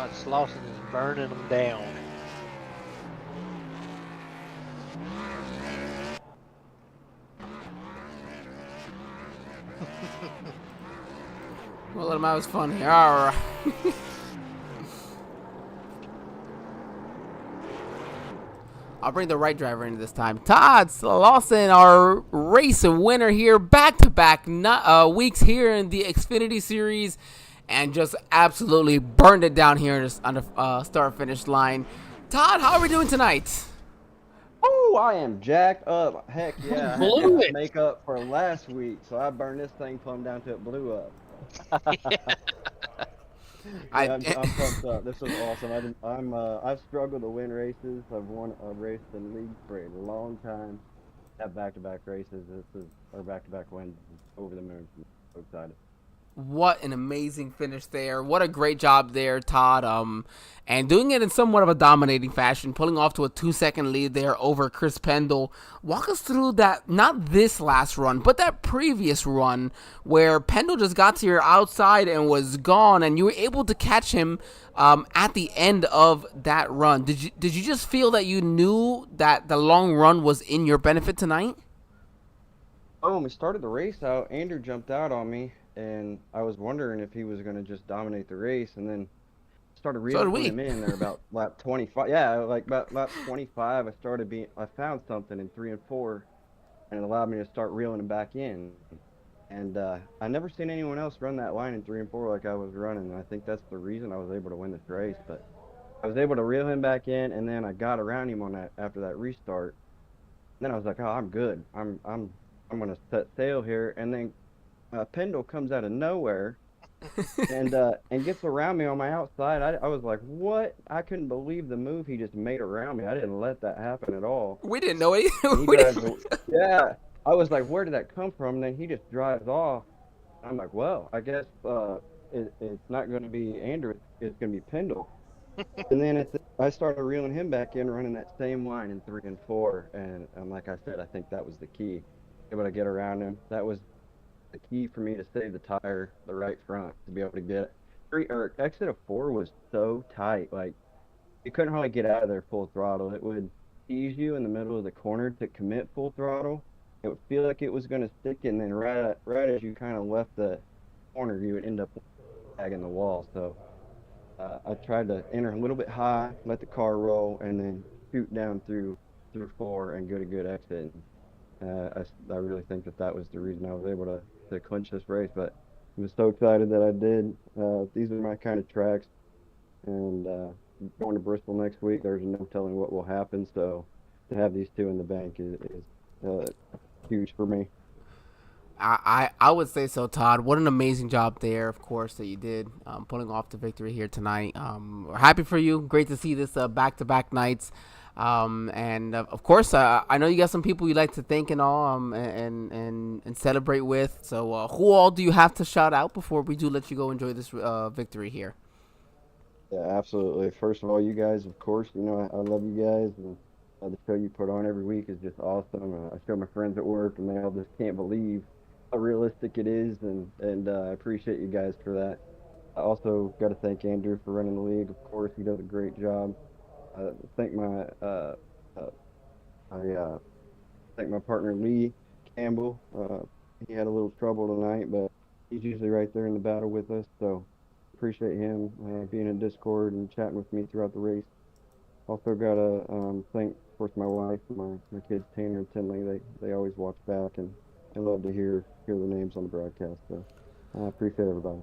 Todd Slauson is burning them down. We'll let him have his fun here. All right. I'll bring the right driver in this time. Todd Lawson, our race winner here, back-to-back weeks here in the Xfinity Series, and just absolutely burned it down here on the start-finish line. Todd, how are we doing tonight? Oh, I am jacked up. Heck yeah. I Blew had to it. make up for last week, so I burned this thing plumb down till it blew up. I'm pumped up. This was awesome. I've struggled to win races. I've won a race in league for a long time. Have back-to-back races. This is our back-to-back wins. Over the moon. I'm so excited. What an amazing finish there. What a great job there, Todd. And doing it in somewhat of a dominating fashion, pulling off to a 2-second lead there over Chris Pendle. Walk us through that, not this last run, but that previous run where Pendle just got to your outside and was gone, and you were able to catch him at the end of that run. Did you just feel that you knew that the long run was in your benefit tonight? Oh, when we started the race out, Andrew jumped out on me, and I was wondering if he was going to just dominate the race, and then started reeling him in there about lap 25. Yeah, like about lap 25, I found something in 3 and 4, and it allowed me to start reeling him back in. And I never seen anyone else run that line in 3 and 4 like I was running, and I think that's the reason I was able to win this race. But I was able to reel him back in, and then I got around him on that after that restart. And then I was like, oh, I'm good. I'm going to set sail here. And then Pendle comes out of nowhere and gets around me on my outside. I was like, what? I couldn't believe the move he just made around me. I didn't let that happen at all. We didn't know it. Yeah. I was like, where did that come from? And then he just drives off. I'm like, well, I guess it's not going to be Andrew. It's going to be Pendle. And then I started reeling him back in, running that same line in 3 and 4. And like I said, I think that was the key. Able to get around him. That was the key for me to save the tire, the right front, to be able to get exit of 4 was so tight. Like, you couldn't hardly get out of there full throttle. It would ease you in the middle of the corner to commit full throttle. It would feel like it was going to stick, and then right as you kind of left the corner, you would end up tagging the wall. So I tried to enter a little bit high, let the car roll, and then shoot down through 4 and get a good exit. I really think that was the reason I was able to clinch this race, but I was so excited that I did. These are my kind of tracks, and going to Bristol next week, there's no telling what will happen, so to have these two in the bank is huge for me. I would say so, Todd. What an amazing job there, of course, that you did pulling off the victory here tonight. We're happy for you. Great to see this back-to-back nights. And of course, I know you got some people you like to thank and all, and celebrate with. So, who all do you have to shout out before we do let you go enjoy this victory here? Yeah, absolutely. First of all, you guys, of course, I love you guys, and the show you put on every week is just awesome. I show my friends at work, and they all just can't believe how realistic it is, and I appreciate you guys for that. I also got to thank Andrew for running the league. Of course, he does a great job. I thank my partner Lee Campbell. He had a little trouble tonight, but he's usually right there in the battle with us. So appreciate him being in Discord and chatting with me throughout the race. Also got to thank, of course, my wife, my kids Tanner and Tinley. They always watch back, and I love to hear the names on the broadcast. So I appreciate everybody.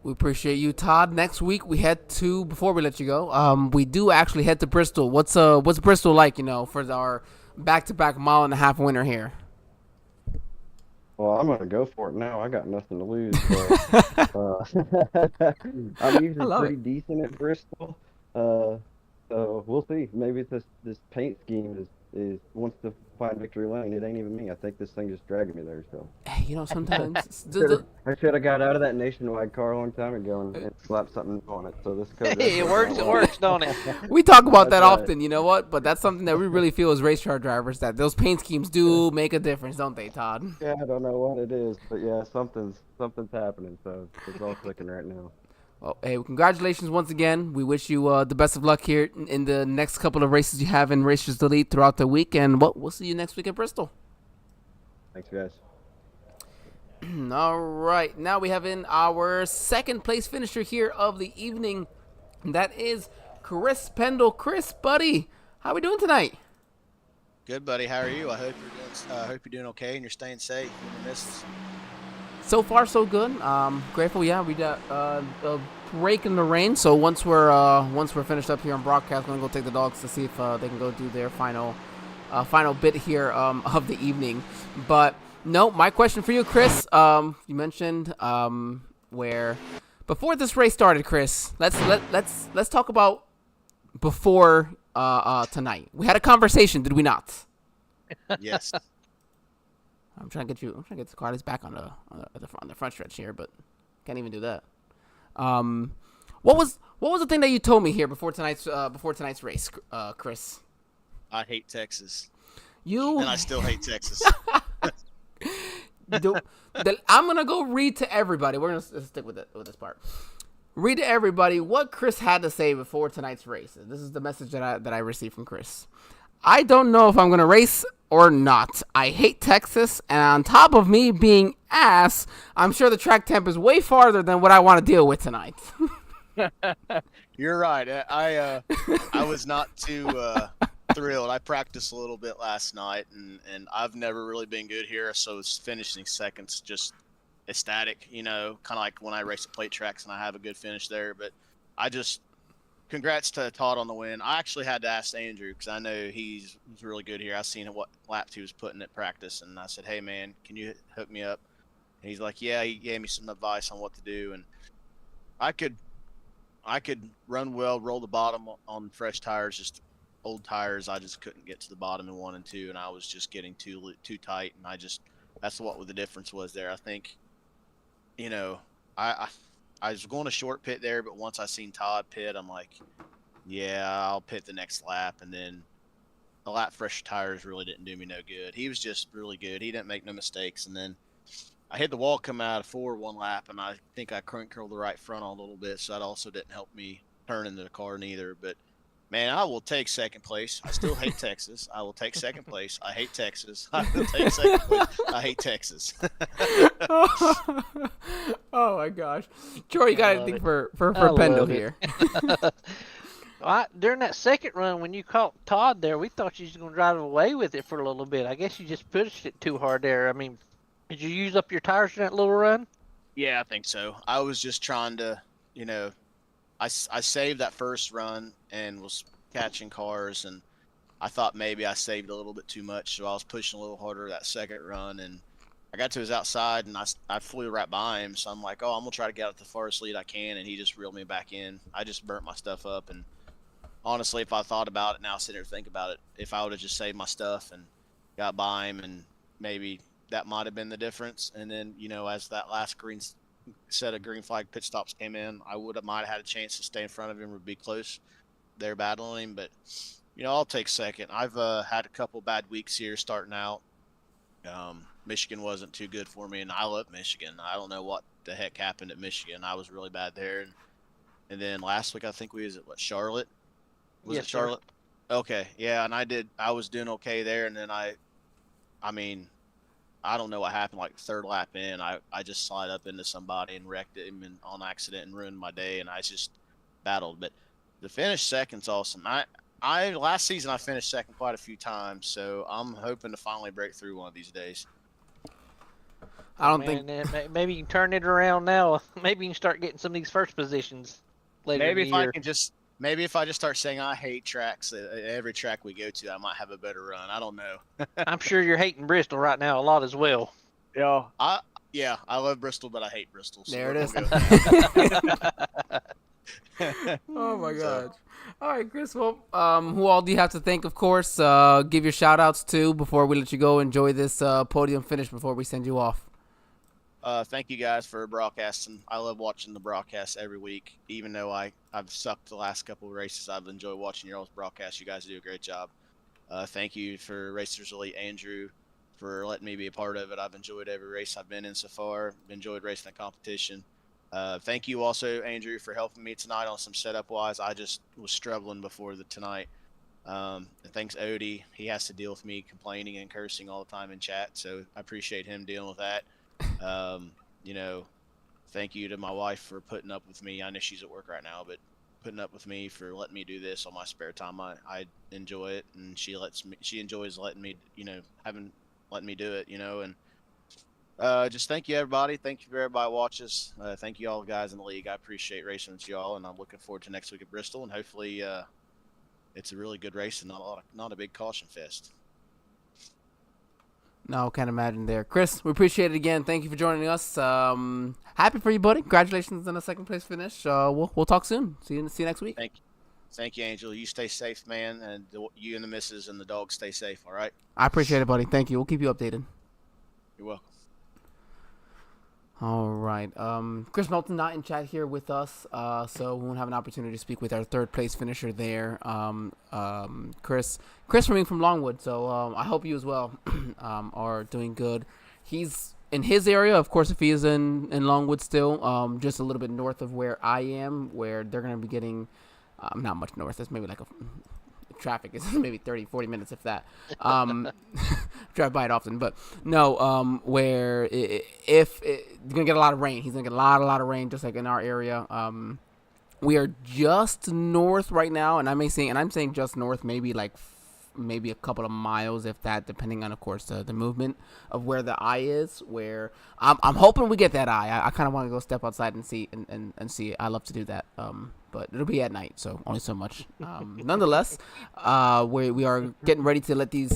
We appreciate you, Todd. Next week we head to, before we let you go, we do actually head to Bristol. What's Bristol like, for our back-to-back mile-and-a-half winner here? Well, I'm going to go for it now. I got nothing to lose. So, I'm usually pretty decent at Bristol. So we'll see. Maybe this paint scheme is wants to find victory lane. It ain't even me. I think this thing just dragging me there. So hey, sometimes I should have got out of that Nationwide car a long time ago and slapped something on it. So this code. Hey, it works, don't it? We talk about that right. often, you know what? But that's something that we really feel as race car drivers, that those paint schemes do make a difference, don't they, Todd? Yeah, I don't know what it is, but yeah, something's happening. So it's all clicking right now. Well, hey, congratulations once again. We wish you the best of luck here in the next couple of races you have in Racers Elite throughout the week, and we'll see you next week at Bristol. Thanks, guys. All right, now we have in our second place finisher here of the evening. And that is Chris Pendle. Chris, buddy, how we doing tonight? Good, buddy. How are you? I hope you're doing okay and you're staying safe in the misses. So far, so good. Grateful. Yeah, we got a break in the rain. So once we're finished up here on broadcast, we're gonna go take the dogs to see if they can go do their final bit here of the evening. But no, my question for you, Chris. You mentioned where before this race started, Chris. Let's talk about before tonight. We had a conversation, did we not? Yes. I'm trying to get the Carlos back on the front stretch here, but can't even do that. What was the thing that you told me here before tonight's race, Chris? I hate Texas. And I still hate Texas. I'm gonna go read to everybody. We're gonna stick with this part. Read to everybody what Chris had to say before tonight's race. This is the message that I received from Chris. I don't know if I'm gonna race or not. I hate Texas, and on top of me being ass, I'm sure the track temp is way farther than what I want to deal with tonight. You're right. I was not too thrilled. I practiced a little bit last night, and I've never really been good here, so finishing second's just ecstatic, kind of like when I race the plate tracks and I have a good finish there. But congrats to Todd on the win. I actually had to ask Andrew because I know he's really good here. I've seen what laps he was putting at practice, and I said, hey, man, can you hook me up? And he's like, yeah, he gave me some advice on what to do, and I could run well, roll the bottom on fresh tires, just old tires. I just couldn't get to the bottom in 1 and 2, and I was just getting too tight, and that's what the difference was there. I think, I was going to short pit there, but once I seen Todd pit, I'm like, yeah, I'll pit the next lap, and then the lap fresh tires really didn't do me no good. He was just really good. He didn't make no mistakes, and then I hit the wall coming out of 1 lap, and I think I curled the right front on a little bit, so that also didn't help me turn into the car neither. But man, I will take second place. I still hate Texas. I will take second place. I hate Texas. I will take second place. I hate Texas. Oh my gosh, Troy, you got anything for Pendle here? During that second run, when you caught Todd there, we thought you was going to drive away with it for a little bit. I guess you just pushed it too hard there. I mean, did you use up your tires in that little run? Yeah, I think so. I was just trying to, I saved that first run and was catching cars, and I thought maybe I saved a little bit too much, so I was pushing a little harder that second run, and I got to his outside, and I flew right by him, so I'm like, oh, I'm going to try to get out the farthest lead I can, and he just reeled me back in. I just burnt my stuff up, and honestly, if I thought about it now, sit there and think about it, if I would have just saved my stuff and got by him, and maybe that might have been the difference. And then, as that last set of green flag pit stops came in, I might have had a chance to stay in front of him or be close there battling him. But, I'll take second. I've had a couple bad weeks here starting out. Michigan wasn't too good for me, and I love Michigan. I don't know what the heck happened at Michigan. I was really bad there. And then last week, I think we was at Charlotte? Was it Charlotte? Sir. Okay, yeah, and I was doing okay there, and then I don't know what happened, like third lap in, I just slid up into somebody and wrecked him on accident and ruined my day, and I just battled. But the finish second's awesome. Last season I finished second quite a few times, so I'm hoping to finally break through one of these days. I don't think maybe you can turn it around now. Maybe you can start getting some of these first positions later in the year. Maybe if I just start saying I hate tracks at every track we go to, I might have a better run. I don't know. I'm sure you're hating Bristol right now a lot as well. Yeah. I love Bristol, but I hate Bristol. So there it is. Oh my gosh. All right, Chris. Well, who all do you have to thank? Of course, give your shout outs to before we let you go. Enjoy this podium finish before we send you off. Thank you guys for broadcasting. I love watching the broadcast every week. Even though I've sucked the last couple of races, I've enjoyed watching your all's broadcast. You guys do a great job. Thank you for Racers Elite, Andrew, for letting me be a part of it. I've enjoyed every race I've been in so far. Enjoyed racing the competition. Thank you also, Andrew, for helping me tonight on some setup wise. I just was struggling before the tonight. And thanks, Odie. He has to deal with me complaining and cursing all the time in chat, so I appreciate him dealing with that. You know, thank you to my wife for putting up with me. I know she's at work right now, but putting up with me for letting me do this on my spare time. I enjoy it, and she enjoys letting me, letting me do it, and just thank you, everybody. Thank you for everybody watches. Thank you all guys in the league. I appreciate racing with you all, and I'm looking forward to next week at Bristol, and hopefully it's a really good race and not a big caution fest. No, can't imagine there. Chris, we appreciate it again. Thank you for joining us. Happy for you, buddy. Congratulations on a second place finish. We'll talk soon. See you next week. Thank you, Angel. You stay safe, man, and you and the missus and the dog stay safe. All right. I appreciate it, buddy. Thank you. We'll keep you updated. You're welcome. All right. Chris Melton not in chat here with us, so we won't have an opportunity to speak with our third place finisher there. Chris from Longwood. So I hope you as well are doing good. He's in his area, of course. If he is in Longwood still, just a little bit north of where I am, where they're gonna be getting not much north. It's maybe like traffic is maybe 30-40 minutes, if that. Drive by it often, but no, where if you're gonna get a lot of rain, he's gonna get a lot of rain, just like in our area. We are just north right now, and I'm saying just north, maybe a couple of miles, if that, depending on, of course, the movement of where the eye is. Where I'm hoping we get that eye. I kind of want to go step outside and see and see. I love to do that. But it'll be at night, so only so much. Nonetheless, we are getting ready to let the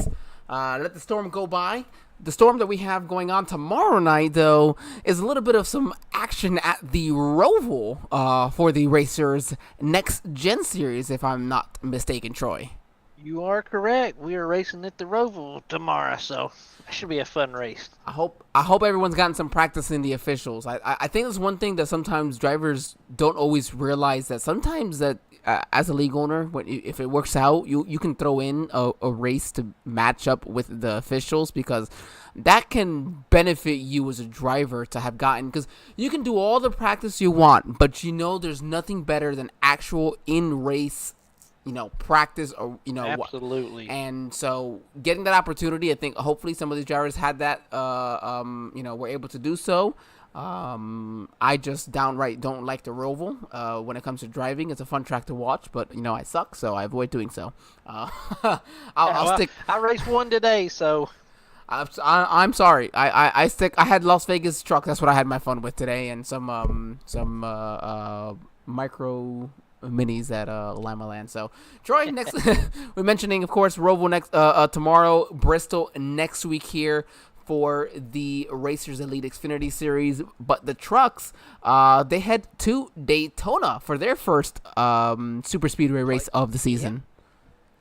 storm go by. The storm that we have going on tomorrow night, though, is a little bit of some action at the Roval for the Racers Next Gen Series, if I'm not mistaken, Troy. You are correct. We are racing at the Roval tomorrow, so that should be a fun race. I hope everyone's gotten some practice in the officials. I think that's one thing that sometimes drivers don't always realize, that sometimes that as a league owner, if it works out, you can throw in a race to match up with the officials, because that can benefit you as a driver to have gotten, because you can do all the practice you want, but there's nothing better than actual in-race practice, or absolutely. And so getting that opportunity, I think hopefully some of these drivers had that, were able to do so. I just downright don't like the Roval when it comes to driving. It's a fun track to watch, but I suck, so I avoid doing so. I'll stick. I raced one today, so I'm sorry. I had Las Vegas truck. That's what I had my fun with today, and some micro minis at Lima Land. So Troy, next we're mentioning, of course, Roval next tomorrow, Bristol next week here for the Racers Elite Xfinity Series. But the trucks, they head to Daytona for their first super speedway race of the season.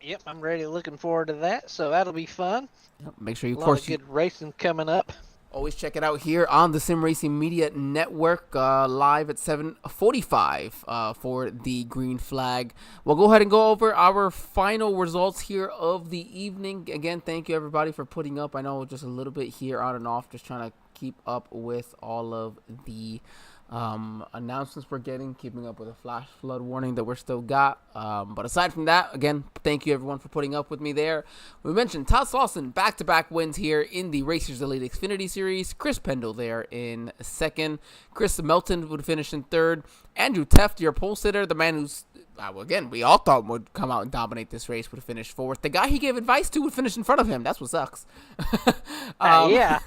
Yep, I'm ready. Looking forward to that. So that'll be fun. Yep, make sure you, of course, good racing coming up. Always check it out here on the Sim Racing Media Network, live at 7:45 for the green flag. We'll go ahead and go over our final results here of the evening. Again, thank you everybody for putting up. I know just a little bit here on and off, just trying to keep up with all of the announcements we're getting, keeping up with a flash flood warning that we're still got. But aside from that, again, thank you everyone for putting up with me there. We mentioned Todd Slauson, back-to-back wins here in the Racers Elite Xfinity Series. Chris Pendle there in second. Chris Melton would finish in third. Andrew Teft, your pole sitter, the man who's again, we all thought would come out and dominate this race, would finish fourth. The guy he gave advice to would finish in front of him. That's what sucks. Yeah.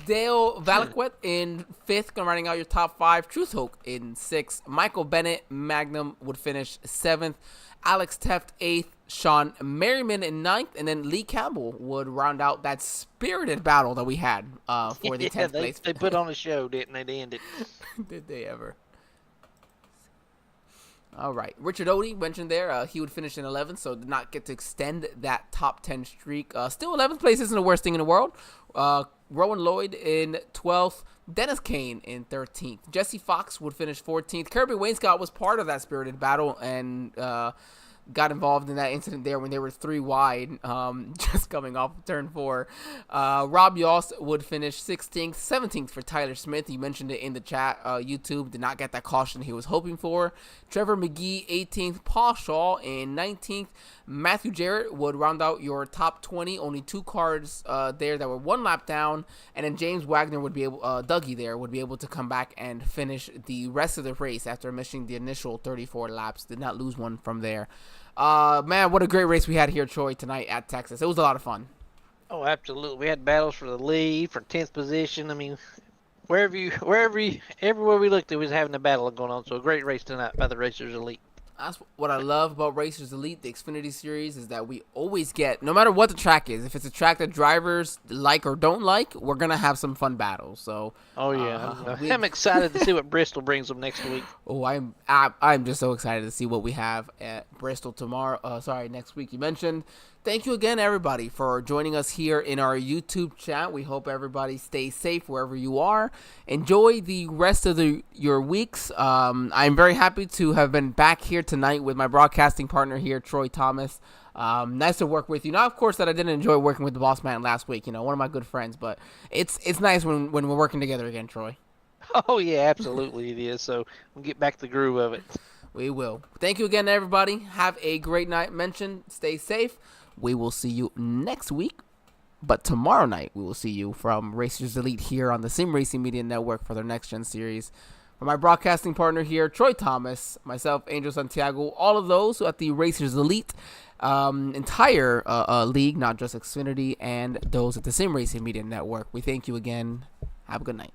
Dale Valaquet in fifth, running out your top five. Truth Hoke in sixth. Michael Bennett, Magnum, would finish seventh. Alex Teft, eighth. Sean Merriman in ninth. And then Lee Campbell would round out that spirited battle that we had for the 10th place. They put on a show, didn't they? They ended. Did they ever? All right. Richard Odie mentioned there, he would finish in 11th, so did not get to extend that top 10 streak. Still 11th place isn't the worst thing in the world. Rowan Lloyd in 12th. Dennis Kane in 13th. Jesse Fox would finish 14th. Kirby Wainscott was part of that spirited battle, and got involved in that incident there when they were 3 wide, just coming off turn 4. Rob Yost would finish 16th, 17th for Tyler Smith. You mentioned it in the chat. YouTube did not get that caution he was hoping for. Trevor McGee, 18th. Paul Shaw in 19th. Matthew Jarrett would round out your top 20. Only 2 cars there that were 1 lap down. And then James Wagner would be able, Dougie there, would be able to come back and finish the rest of the race after missing the initial 34 laps. Did not lose one from there. Man, what a great race we had here, Troy, tonight at Texas. It was a lot of fun. Oh, absolutely. We had battles for the lead, for 10th position. I mean, everywhere we looked, it was having a battle going on. So a great race tonight by the Racers Elite. That's what I love about Racers Elite, the Xfinity Series, is that we always get, no matter what the track is, if it's a track that drivers like or don't like, we're going to have some fun battles. So, oh, yeah. I'm excited to see what Bristol brings them next week. Oh, I'm just so excited to see what we have at Bristol next week. You mentioned. Thank you again, everybody, for joining us here in our YouTube chat. We hope everybody stays safe wherever you are. Enjoy the rest of your weeks. I'm very happy to have been back here tonight with my broadcasting partner here, Troy Thomas. Nice to work with you. Now, of course, that I didn't enjoy working with the boss man last week. One of my good friends, but it's nice when we're working together again, Troy. Oh, yeah, absolutely it is. So we'll get back to the groove of it. We will. Thank you again, everybody. Have a great night. Stay safe. We will see you next week. But tomorrow night, we will see you from Racers Elite here on the Sim Racing Media Network for their Next Gen series. For my broadcasting partner here, Troy Thomas, myself, Angel Santiago, all of those at the Racers Elite entire league, not just Xfinity, and those at the Sim Racing Media Network. We thank you again. Have a good night.